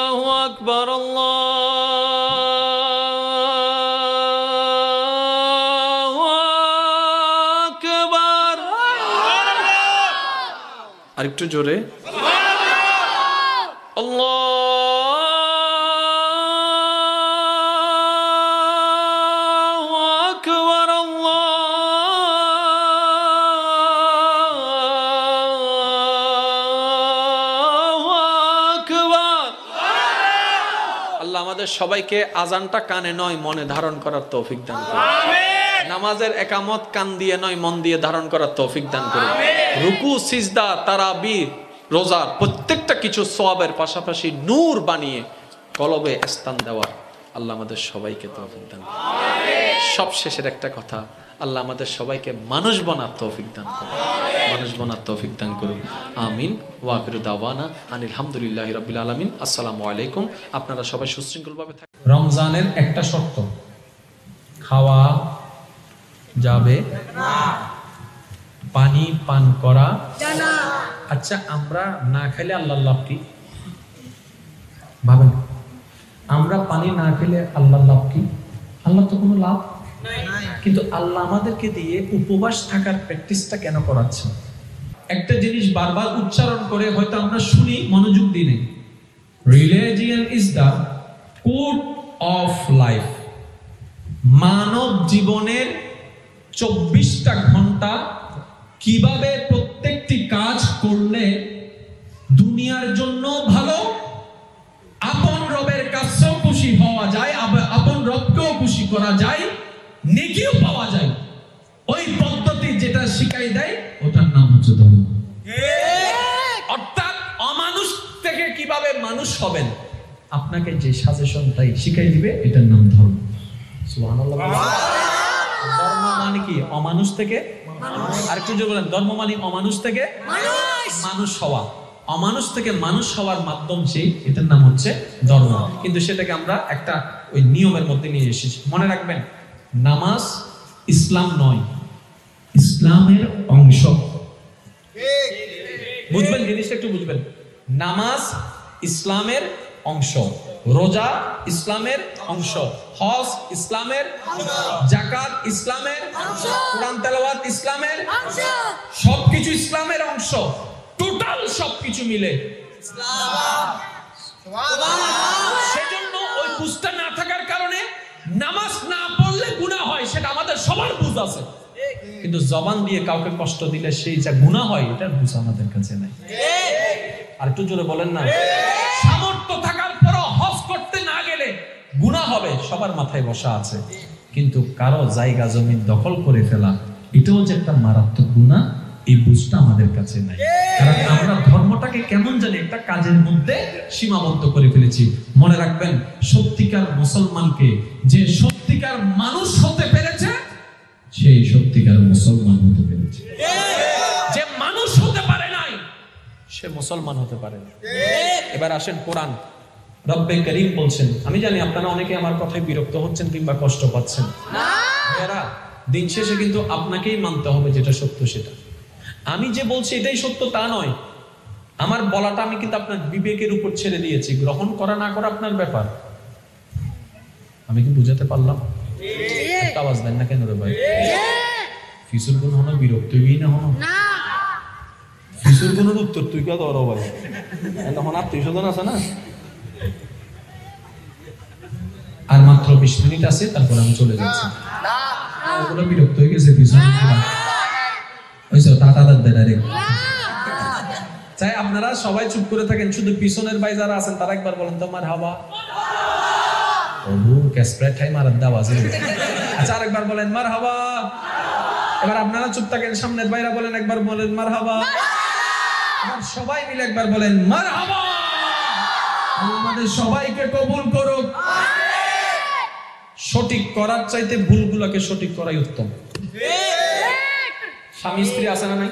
আল্লাহু আকবার, আল্লাহু আকবার। আরেকটু জোরে। আল্লাহু আকবার, আল্লাহু আকবার। আল্লাহ আমাদের সবাইকে আজানটা কানে নয় মনে ধারণ করার তৌফিক দান করুন। নামাজের একামত কান দিয়ে নয় মন দিয়ে ধারণ করার তৌফিক দান করুন। রুকু, সিজদা, তারাবি, রোজা প্রত্যেকটা কিছু সওয়াবের পাশাপাশি নূর বানিয়ে কলবে স্থান দেওয়ার আল্লাহ আমাদের সবাইকে তৌফিক দান করুন। সব শেষের একটা কথা, আল্লাহ আমাদের সবাইকে মানুষ বনার তৌফিক দান করুন, মানুষ বনার তৌফিক দান করুন। আমিন। ওয়া আখিরু দাওয়ানা আনিল হামদুলিল্লাহি রাব্বিল আলামিন। আসসালামু আলাইকুম। আপনারা সবাই সুশৃঙ্খলভাবে থাকুন। রমজানের একটা শর্ত, খাওয়া যাবে না, পানি পান করা যাবে না। আচ্ছা, আমরা না খেলে আল্লাহর লাভ কি? ভাবেন, আমরা পানি না খেলে আল্লাহর লাভ কি? আল্লাহ তো কোনো লাভ নাই। কিন্তু আল্লাহ আমাদেরকে দিয়ে উপবাস থাকার প্র্যাকটিসটা কেন করাচ্ছে? একটা জিনিস বারবার উচ্চারণ করে হয়তো আমরা শুনি, মনোযোগ দিই নাই। Religion is the code of life. মানব জীবনের 24টা ঘন্টা কিভাবে প্রত্যেকটি কাজ করলে দুনিয়ার জন্য ভালো, আপন রবের কাছেও খুশি হওয়া যায়, আপন রবকেও খুশি করা যায়, নেকিও পাওয়া যায়, ওই পদ্ধতি যেটা শিখাই দেয় ওটার নাম হচ্ছে ধর্ম। অর্থাৎ অমানুষ থেকে কিভাবে মানুষ হবেন আপনাকে যে সাজেশনটাই শিখাই দিবে এটার নাম ধর্ম। সুবহানাল্লাহ। ধর্ম মানে কি? অমানুষ থেকে মানুষ। আরেকটু জোরে বলেন, ধর্ম মানে অমানুষ থেকে মানুষ হওয়া। অমানুষ থেকে মানুষ হওয়ার মাধ্যম সেই, এটার নাম হচ্ছে ধর্ম। কিন্তু সেটাকে আমরা একটা ওই নিয়মের মধ্যে নিয়ে এসেছি। মনে রাখবেন, নামাজ ইসলাম নয়, ইসলামের অংশ। বুঝবেন জিনিসটা, একটু বুঝবেন। নামাজ ইসলামের অংশ, রোজা ইসলামের অংশ, হজ ইসলামের অংশ, যাকাত ইসলামের অংশ, কোরআন তেলাওয়াত ইসলামের অংশ, সবকিছু ইসলামের অংশ। টোটাল সবকিছু মিলে ইসলাম। সেজন্য ওই বুঝটা না থাকার কারণে নামাজ না পড়লে গুনাহ হয়, সেটা আমাদের সবার বুঝ আছে। কিন্তু জবান দিয়ে কাউকে কষ্ট দিলে সেই যা গুনাহ হয় এটার বুঝ আমাদের কাছে নাই। আর একটু জোরে বলেন না। সামর্থ্য থাকার পরও হজ করতে না গেলে গুনাহ হবে, সবার মাথায় বসা আছে। কিন্তু কারো জায়গা জমি দখল করে ফেলা এটাও যে একটা মারাত্মক গুনাহ, এই বুঝটা আমাদের কাছে নাই। কারণ আমরা ধর্মটাকে কেমন জানি একটা কাজের মধ্যে সীমাবদ্ধ করে ফেলেছি। মনে রাখবেন, সত্যিকার মুসলমানকে, যে সত্যিকার মানুষ হতে পেরেছে সেই সত্যিকার মুসলমান হতে পেরেছে। যে মানুষ হতে পারে নাই সে মুসলমান হতে পারে না। এবার আসেন কোরআন। রব্বে করিম বলছেন, আমি জানি আপনারা অনেকে আমার কথায় বিরক্ত হচ্ছেন কিংবা কষ্ট পাচ্ছেন না। দিন শেষে কিন্তু আপনাকেই মানতে হবে যেটা সত্য সেটা। আমি যে বলছি এটাই সত্য তা নয়। আমার বলাটা আমি কিন্তু আপনার বিবেকের উপর ছেড়ে দিয়েছি, গ্রহণ করা না করা আপনার ব্যাপার। আমি কি বুঝাতে পারলাম? একটা আওয়াজ দেন না কেন রে ভাই? ফিসুর গুণ হনো, বিরক্ত হই না হনো। ফিসুর গুণের উত্তর তুই কে ধরো ভাই? তখন আত্মীয় স্বজন আছে না। আর মাত্র 20 মিনিট আছে, তারপর আমি চলে যাচ্ছি। ওগুলো বিরক্ত হয়ে গেছে পিছনে। চাই আপনারা সবাই চুপ করে থাকেন, শুধু পিছনের ভাই যারা আছেন তারা একবার বলেন তো মারহাবা। আচ্ছা, আরেকবার বলেন মারহাবা। এবার আপনারা চুপ থাকেন, সামনের ভাইরা বলেন, একবার বলেন মারহাবা। এবার সবাই মিলে একবার বলেন মারহাবা। আমাদের সবাইকে কবুল করুক। সঠিক করার চাইতে ভুলগুলোকে সঠিক করাই উত্তম। স্বামী স্ত্রী আছে না নাই?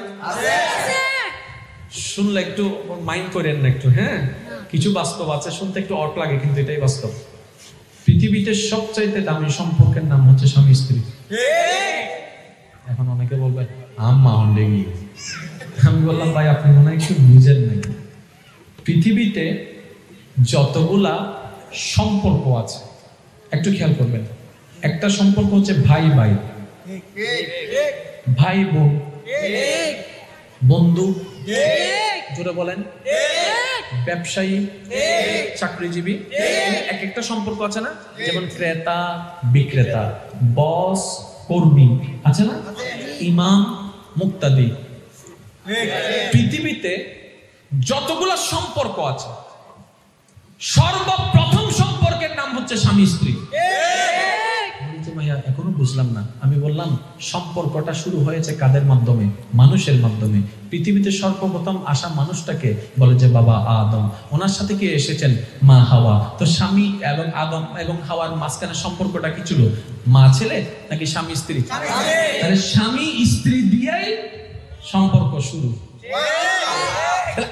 শুনলে একটু মাইন্ড করেন না একটু, হ্যাঁ? কিছু বাস্তব আছে, শুনতে একটু অট লাগে কিন্তু এটাই বাস্তব। পৃথিবীতে সবচাইতে দামি সম্পর্কের নাম হচ্ছে স্বামী স্ত্রী। এখন অনেকে বলবে আম্মা হন্ডেগি। আমি বললাম ভাই আপনি মনে হয় একটু বুঝেন নাই। পৃথিবীতে যতগুলা সম্পর্ক আছে একটু খেয়াল করবেন। একটা সম্পর্ক হচ্ছে ভাই ভাই, ভাই বোন, বন্ধু, জোরে বলেন। ব্যবসায়ী, চাকরিজীবী, এক একটা সম্পর্ক আছে না? যেমন ক্রেতা বিক্রেতা, বস কর্মী, আছে না? ইমাম মুক্তাদি। পৃথিবীতে যতগুলো সম্পর্ক আছে, সর্বপ্রথম সম্পর্কের নাম হচ্ছে স্বামী স্ত্রী। ভাইয়া এখনো বুঝলাম না। আমি বললাম সম্পর্কটা শুরু হয়েছে কাদের মাধ্যমে? মানুষের মাধ্যমে। পৃথিবীতে সর্বপ্রথম আসা মানুষটাকে বলে যে বাবা আদম, ওনার সাথে কি এসেছেন? মা হাওয়া। তো স্বামী এবং আদম এবং হাওয়ার মাঝখানে সম্পর্কটা কি ছিল? মা ছেলে নাকি স্বামী স্ত্রী? তাহলে স্বামী স্ত্রী দিয়েই সম্পর্ক শুরু।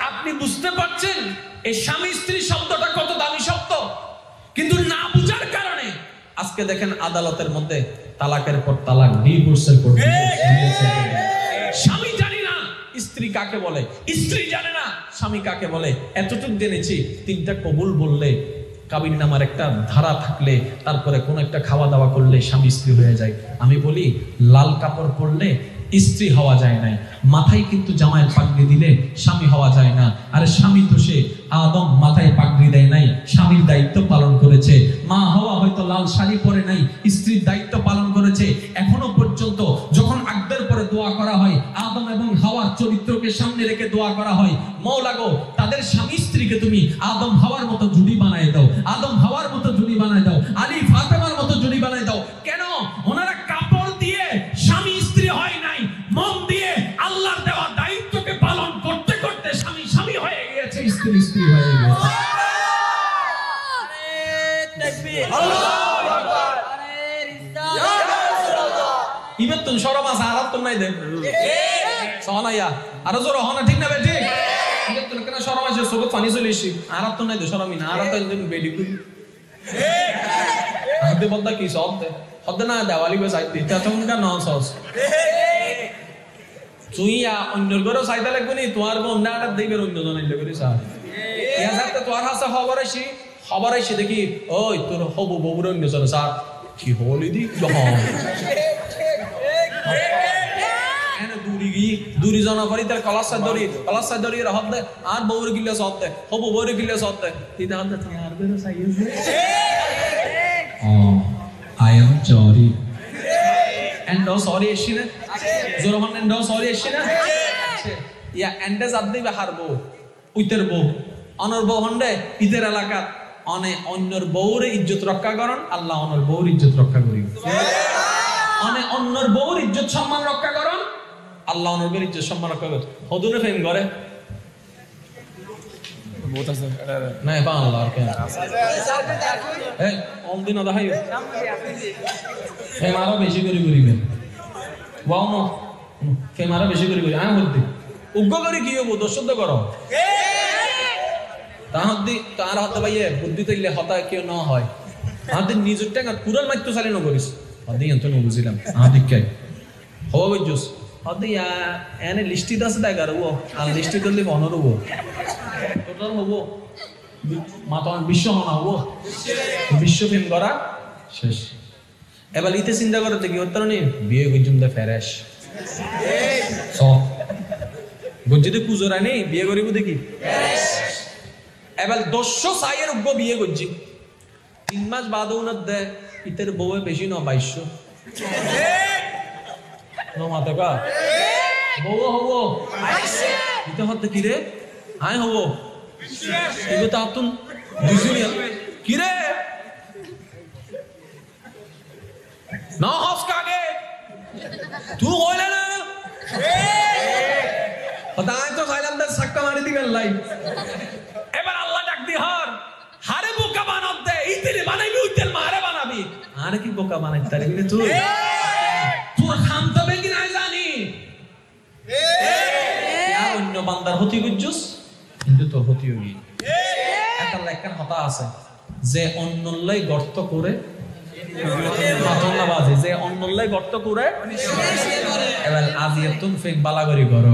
আপনি বুঝতে পারছেন এই স্বামী স্ত্রী শব্দটা কত দামি শব্দ, কিন্তু না বুঝার কারণে আজকে দেখেন আদালতের মধ্যে তালাকের পর তালাক, ডিভোর্সের পর ডিভোর্স। স্বামী জানি না স্ত্রী কাকে বলে, স্ত্রী জানে না স্বামী কাকে বলে। এতটুকু জেনেছি তিনটা কবুল বললে, কাবিন নামার একটা ধারা থাকলে, তারপরে কোন একটা খাওয়া দাওয়া করলে স্বামী স্ত্রী হয়ে যায়। আমি বলি লাল কাপড় পরলে স্ত্রী হওয়া যায় না, মাথায় কিন্তু জামাইয়ের পাগড়ি দিলে স্বামী হওয়া যায় না। আরে স্বামী তো সে আদম, মাথায় পাগড়ি দেয় নাই, স্বামীর দায়িত্ব পালন করেছে। মা হওয়া হয়তো লাল শাড়ি পরে নাই, স্ত্রীর দায়িত্ব পালন করেছে। এখনো পর্যন্ত যখন আকদের পরে দোয়া করা হয়, আদম এবং হাওয়ার চরিত্রকে সামনে রেখে দোয়া করা হয়, মওলা গো তাদের স্বামী স্ত্রীকে তুমি আদম হাওয়ার মতো জুড়ি বানায় দাও, আদম হাওয়ার মতো জুড়ি বানায় দাও, আলী ফাতেমার মতো জুড়ি বানায় দাও। কেন? ওনারা কাপড় দিয়ে স্বামী স্ত্রী হয় নাই, মন দিয়ে আল্লাহর দেওয়া দায়িত্বকে পালন করতে করতে স্বামী স্বামী হয়ে গেছে, স্ত্রী স্ত্রী হয়ে গেছে। ইবেন তুন সরম আছে, আরাম তুন নাই দেন সহনাইয়া আরো জোর হনা, ঠিক না বেটি? ইবেন তুন কেন সরম আছে, সবত পানি চলে এসি, আরাম তুন নাই দে, সরমই না, আরাম তুন দেন বেডি কই আদে বলতা কি সব দে হদ না দেওয়ালি বে সাইড দিতে তখন কা নন সস তুইয়া অন্যর ঘরে সাইডা লাগবে নি, তোমার বোন না আটা দেইবে অন্য জন আইলে করি স্যার ইয়া সাথে তোর হাসা খবর আইছি দেখি ওই তোর হবু বউর অন্য জন স্যার কি হলি দি দূরি জন করি তার কলাস ধরি হদ দে আর বউর গিলে সব দে হবু বউর গিলে সব দে তিতা হদ তুমি আর বেরো সাইজ I am sorry. And no sorry এসিনা জোরমান and no sorry এসিনা ইয়া এন্ডে জাদ্দি বাহারবো উইতের বউ অনর বউ হন্ডে ইদের এলাকা অনে অন্যর বউর ইজ্জত রক্ষা করন, আল্লাহ অনর বউর ইজ্জত রক্ষা করিব। অনে অন্যর বউর ইজ্জত সম্মান রক্ষা করন, আল্লাহ অনর বউর ইজ্জত সম্মান রক্ষা করন। হদুনে ফেম করে না বা আল্লাহ আর কে এই অল দিন আদা হাইও ফেম আরো বেশি করে করিবেন ওয়াও নো ফেম আরো বেশি করে করি আমি বলতে উগ্র করে কি হবো দর্শক করো তাহাদি তার হাতে ভাইয়ে বুদ্ধি তৈলে হতা কেউ না হয় আমাদের নিজের টাকা পুরান মাইতো চালি ন করিস হদি এত ন বুঝিলাম আমাদের কে হওয়া বুঝছস হদি এনে লিস্টিত আছে দেখা ও আর লিস্টিত দিলে অনর হবো টোটাল হবো মাতন বিশ্ব মনা হবো বিশ্ব ফেম করা শেষ। এবার ইতে চিন্তা করে দেখি ওর তার বিয়ে গুজুম দে ফেরেশ সব গজ্জিতে কুজোরা নেই বিয়ে করিব দেখি এবার 200 সাইয়ের উগ্র বিয়ে করছি 3 মাস বাদ উনার দে ইতের বউয়ে বেশি ন 2200 ন মাথা কা বউ হবো ইতে হতে কি রে আয় হবো ইবে তা তুন বুঝিনি কি রে না হস কাগে তুই হইলে না হতায় তো সাইলান্দার সাক্কা মারি দিবেন লাই এবার আল্লাহ ডাক দি হর হারে বোকা বানাত দে ইতিরে বানাইবি উইতেল মারে বানাবি আরে কি বোকা বানাই তারিবি তুই তোর খামতা বেগি নাই জানি আর অন্য বান্দার হতি গুজুস কিন্তু তোর হতি হই একটা লেখার হতা আছে যে অন্যলাই গর্ত করে মাতনা বাজে যে অন্যলাই গর্ত করে এবার আজিয়ে তুমি ফেক বালা করি করো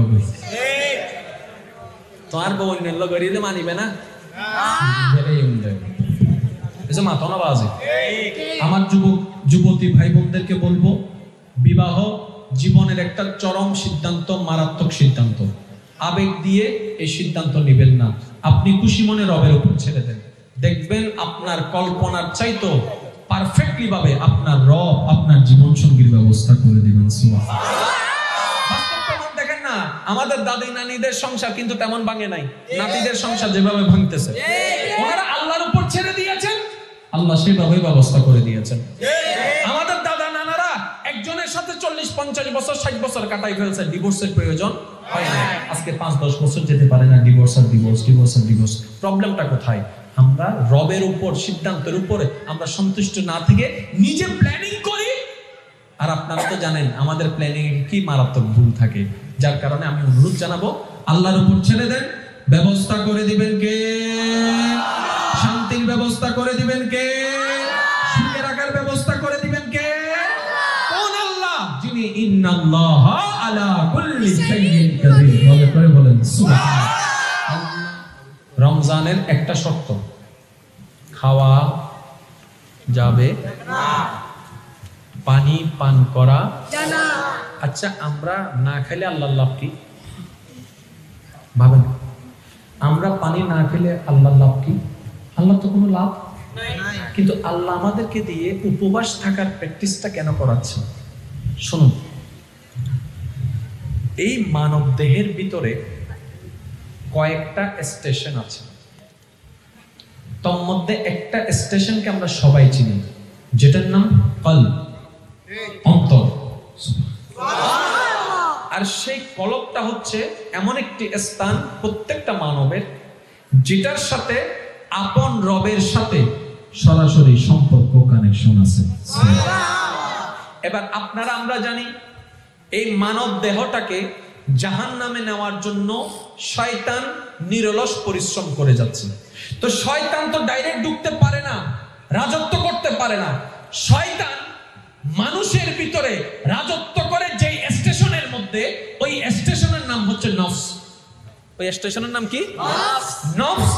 তোমার বউ অন্য করিলে মানিবে না মাতনা বাজে। আমার যুবতী ভাই বোনদেরকে বলবো বিবাহ জীবনের একটা চরম সিদ্ধান্ত, মারাত্মক সিদ্ধান্ত। আবেগ দিয়ে এই সিদ্ধান্ত নেবেন না। আপনি খুশি মনে রবের উপর ছেড়ে দেন, দেখবেন আপনার কল্পনার চাইতো পারফেক্টলি ভাবে আপনার রব আপনার জীবন সঙ্গীর ব্যবস্থা করে দিবেন। সুবহানাল্লাহ। বাস্তব প্রমাণ দেখেন না, আমাদের দাদি নানিদের সংসার কিন্তু তেমন ভাঙে নাই, নাতিদের সংসার যেভাবে ভাঙতেছে ওনারা আল্লাহর উপর ছেড়ে দিয়েছেন, আল্লাহ সেভাবে ব্যবস্থা করে দিয়েছেন। আমাদের দাদা নানারা একজনের সাথে 40-50 বছর 60 বছর কাটাই ফেলছে, ডিভোর্সের প্রয়োজন হয় না। আজকে 5-10 বছর যেতে পারে না, ডিভোর্স আর ডিভোর্স। প্রবলেমটা কোথায়? আমরা রবের উপর, সিদ্ধান্তের উপরে আমরা সন্তুষ্ট না থেকে নিজে প্ল্যানিং করি। আর আপনারা তো জানেন আমাদের প্ল্যানিং কি মারাত্মক ভুল থাকে, যার কারণে আমি অনুরোধ জানাবো আল্লাহর উপর ছেড়ে দেন। ব্যবস্থা করে দিবেন কে? শান্তির ব্যবস্থা করে দিবেন কে? সুখে রাখার ব্যবস্থা করে দিবেন কে? কোন আল্লাহ? যিনি ইন্নাল্লাহা আলা কুল্লি শাইইন কাদির। বলে করে বলেন সুবহানাল্লাহ। রমজানের একটা শর্ত, খাওয়া যাবে না, পানি পান করা যাবে না। আচ্ছা, আমরা না খেলে আল্লাহর লাভ কি? ভাবেন, আমরা পানি না খেলে আল্লাহর লাভ কি? আল্লাহ তো কোনো লাভ নাই। কিন্তু আল্লাহ আমাদেরকে দিয়ে উপবাস থাকার প্র্যাকটিসটা কেন করাচ্ছে? শুনুন, এই মানব দেহের ভিতরে কয়েকটা স্টেশন আছে, তার মধ্যে একটা স্টেশনকে আমরা সবাই চিনি, যেটার নাম কলব, অন্তর। আর সেই কলবটা হচ্ছে এমন একটি স্থান প্রত্যেকটা মানবের, যেটার সাথে আপন রবের সাথে সরাসরি সম্পর্ক, কানেকশন আছে। এবার আপনারা আমরা জানি এই মানব দেহটাকে জাহান্নামে নেওয়ার জন্য শয়তান নিরলস পরিশ্রম করে যাচ্ছে। তো শয়তান তো ডাইরেক্ট ঢুকতে পারে না, রাজত্ব করতে পারে না। শয়তান মানুষের ভিতরে রাজত্ব করে যেই স্টেশনের মধ্যে, ওই স্টেশনের নাম হচ্ছে নফস। ওই স্টেশনের নাম কি? নফস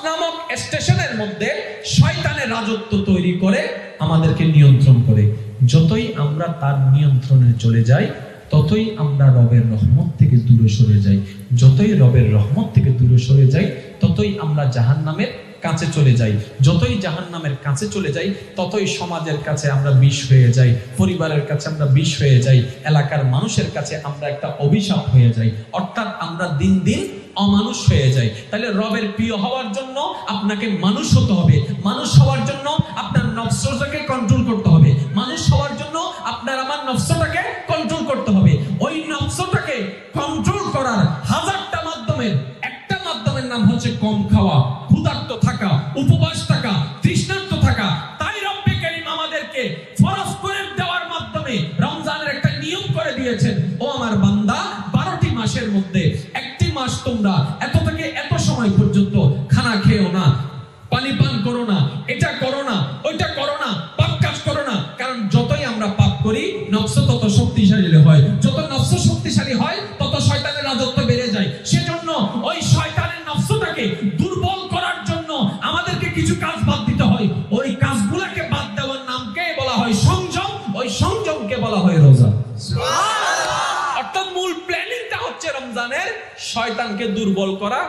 নামক স্টেশনের মধ্যে শয়তানের রাজত্ব তৈরি করে আমাদেরকে নিয়ন্ত্রণ করে। যতই আমরা তার নিয়ন্ত্রণে চলে যাই, ততই আমরা রবের রহমত থেকে দূরে সরে যাই। যতই রবের রহমত থেকে দূরে সরে যাই, ততই আমরা জাহান্নামের কাছে চলে যাই। যতই জাহান্নামের কাছে চলে যাই, ততই সমাজের কাছে আমরা বিষ হয়ে যাই, পরিবারের কাছে আমরা বিষ হয়ে যাই, এলাকার মানুষের কাছে আমরা একটা অভিশাপ হয়ে যাই। অর্থাৎ আমরা দিন দিন অমানুষ হয়ে যাই। তাহলে রবের প্রিয় হওয়ার জন্য আপনাকে মানুষ হতে হবে। মানুষ হওয়ার জন্য আপনার নফসটাকে কন্ট্রোল করতে হবে। মানুষ হওয়ার জন্য আপনার আমার নফসটাকে কন্ট্রোল করতে হবে। ওই নফসটাকে কন্ট্রোল করার হাজারটা মাধ্যমের একটা মাধ্যমের নাম হচ্ছে কম খাওয়া, ক্ষুধার্ত থাকা, উপবাস থাকা, তৃষ্ণার্ত থাকা। তাই রব্বে কারীম আমাদেরকে ফরজ করে দেওয়ার মাধ্যমে রমজানের একটা নিয়ম করে দিয়েছেন। ও আমার বান্দা, 12টি মাসের মধ্যে একটি মাস তোমরা এত থেকে এত সময় পর্যন্ত খানা খেও না, পানি পান করো না, এটা করো না, ওইটা করো না, পাপ কাজ করো না। কারণ যতই আমরা পাপ করি, নফস তত শক্তিশালী হয়। যত নফস শক্তিশালী হয়, তত শয়তানের রাজত্ব বেড়ে যায়। সেজন্য ওই শয়তানের নফসটাকে দুর্বল করার জন্য আমাদেরকে কিছু কাজ বাদ দিতে হয়। ওই কাজগুলোকে বাদ দেওয়ার নামকে বলা হয় সংযম। ওই সংযমকে বলা হয় রোজা। অর্থাৎ মূল প্ল্যানিংটা হচ্ছে রমজানের শয়তানকে দুর্বল করা,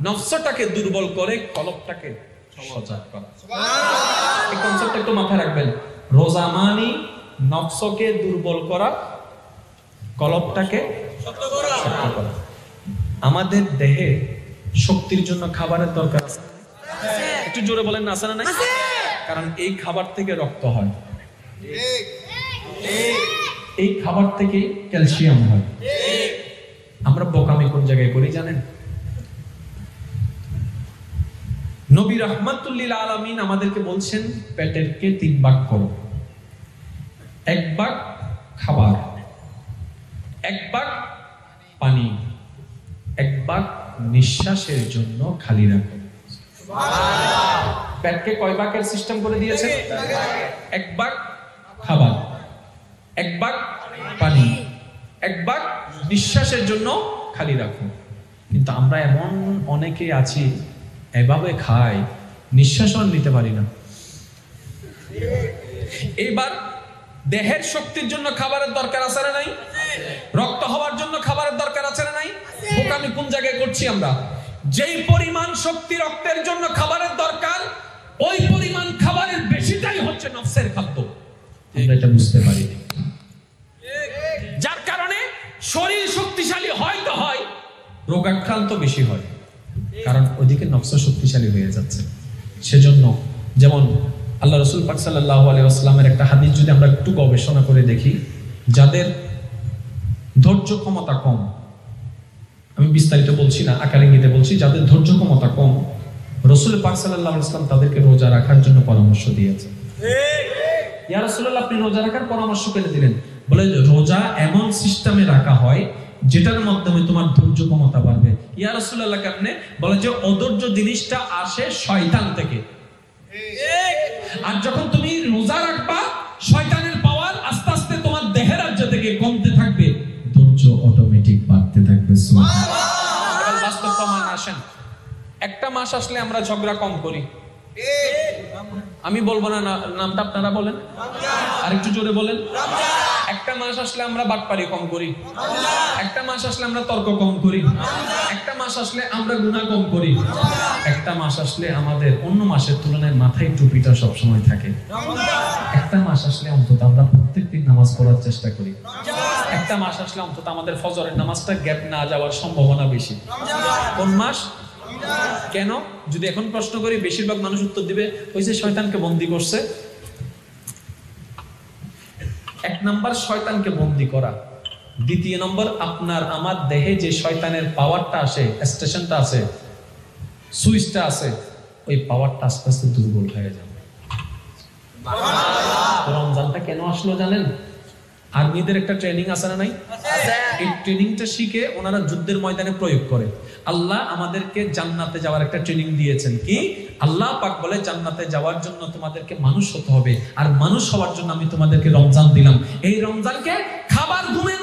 নফসটাকে দুর্বল করে কলবটাকে সজাগ করা। এই কনসেপ্টটা একটু মাথায় রাখবেন। রোজা মানে নফসকে দুর্বল করা, কলবটাকে শক্ত করা। আমাদের দেহে শক্তির জন্য খাবারের দরকার আছে, একটু জোরে বলেন না, আছে না? নাই? কারণ এই খাবার থেকে রক্ত হয়, এই খাবার থেকে ক্যালসিয়াম হয়। আমরা বোকামি কোন জায়গায় করি জানেন? নবী রাহমাতুল্লিল আলামিন আমাদেরকে বলছেন পেটেরকে 3 ভাগ করো। 1 ভাগ খাবার, 1 ভাগ পানি, 1 ভাগ নিঃশ্বাসের জন্য খালি রাখো। পেটকে কয় ভাগের সিস্টেম করে দিয়েছে? 1 ভাগ খাবার, 1 ভাগ পানি, 1 ভাগ নিঃশ্বাসের জন্য খালি রাখো। কিন্তু আমরা এমন অনেকে আছি, এভাবে খাই, নিঃশ্বাসও নিতে পারি না। এইবার দেহের শক্তির জন্য খাবারের দরকার আছে না নাই? রক্ত হওয়ার জন্য খাবারের দরকার আছে না নাই? পোকা আমি কোন জায়গায় করছি? আমরা যেই পরিমাণ শক্তি রক্তের জন্য খাবারের দরকার, ওই পরিমাণ খাবারের বেশিটাই হচ্ছে নফসের খাদ্য। আমরা এটা বুঝতে পারি, যার কারণে শরীর শক্তিশালী হয় তো হয়, রোগাক্রান্ত বেশি হয়, কারণ ওইদিকে নফস শক্তিশালী হয়ে যাচ্ছে। সেজন্য যেমন আল্লাহ রাসূল পাক সাল্লাল্লাহু আলাইহি ওয়াসাল্লামের একটা হাদিস যদি আমরা একটু গবেষণা করে দেখি, যাদের ধৈর্য ক্ষমতা কম, আমি বিস্তারিত বলছি না, আকার ইঙ্গিতে বলছি, যাদের ধৈর্য ক্ষমতা কম, রাসূল পাক সাল্লাল্লাহু আলাইহি ওয়াসাল্লাম তাদেরকে রোজা রাখার জন্য পরামর্শ দিয়েছেন। ইয়া রাসূলুল্লাহ, আপনি রোজা রাখার পরামর্শ কেন দিলেন? বলে রোজা এমন সিস্টেমে রাখা হয় যেটার মাধ্যমে তোমার ধৈর্য ক্ষমতা বাড়বে। ইয়া রাসূলুল্লাহ, কেমনে? বলে যে অধৈর্য জিনিসটা আসে শয়তান থেকে, আর যখন তুমি রোজা রাখবা শয়তানের পাওয়ার আস্তে আস্তে তোমার দেহের রাজ্য থেকে কমতে থাকবে, ধৈর্য অটোমেটিক বাড়তে থাকবে। সুবহানাল্লাহ। এবার বাস্তব প্রমাণ আসেন। একটা মাস আসলে আমরা ঝগড়া কম করি, আমি বলবো না নামটা, আপনারা বলেন, আর একটু জোরে বলেন। একটা মাস আসলে আমরা বাটপারি কম করি, একটা মাস আসলে আমরা তর্ক কম করি, একটা মাস আসলে আমরা গুনাহ কম করি, একটা মাস আসলে আমাদের অন্য মাসের তুলনায় মাথায় টুপিটা সব সময় থাকে, একটা মাস আসলে অন্তত আমরা প্রত্যেকদিন নামাজ পড়ার চেষ্টা করি, একটা মাস আসলে অন্তত আমাদের ফজরের নামাজটা গ্যাপ না যাওয়ার সম্ভাবনা বেশি। কোন মাস? কেন? যদি এখন প্রশ্ন করি, বেশিরভাগ মানুষ উত্তর দিবে ওই যে শয়তানকে বন্দী করছে। এক নাম্বার শয়তানকে বন্দী করা, দ্বিতীয় নম্বর আপনার আমার দেহে যে শয়তানের পাওয়ারটা আসে, স্টেশনটা আছে, সুইচটা আছে, ওই পাওয়ারটা আস্তে আস্তে দুর্বল হয়ে যাবে। রমজানটা কেন আসলো জানেন? আর্মিদের একটা ট্রেনিং আছে না নাই? এই ট্রেনিংটা শিখে ওনারা যুদ্ধের ময়দানে প্রয়োগ করে। আল্লাহ আমাদেরকে জান্নাতে যাওয়ার একটা ট্রেনিং দিয়েছেন। কি? আল্লাহ পাক বলে জান্নাতে যাওয়ার জন্য তোমাদেরকে মানুষ হতে হবে, আর মানুষ হওয়ার জন্য আমি তোমাদেরকে রমজান দিলাম। এই রমজানকে খাবার ঘুমের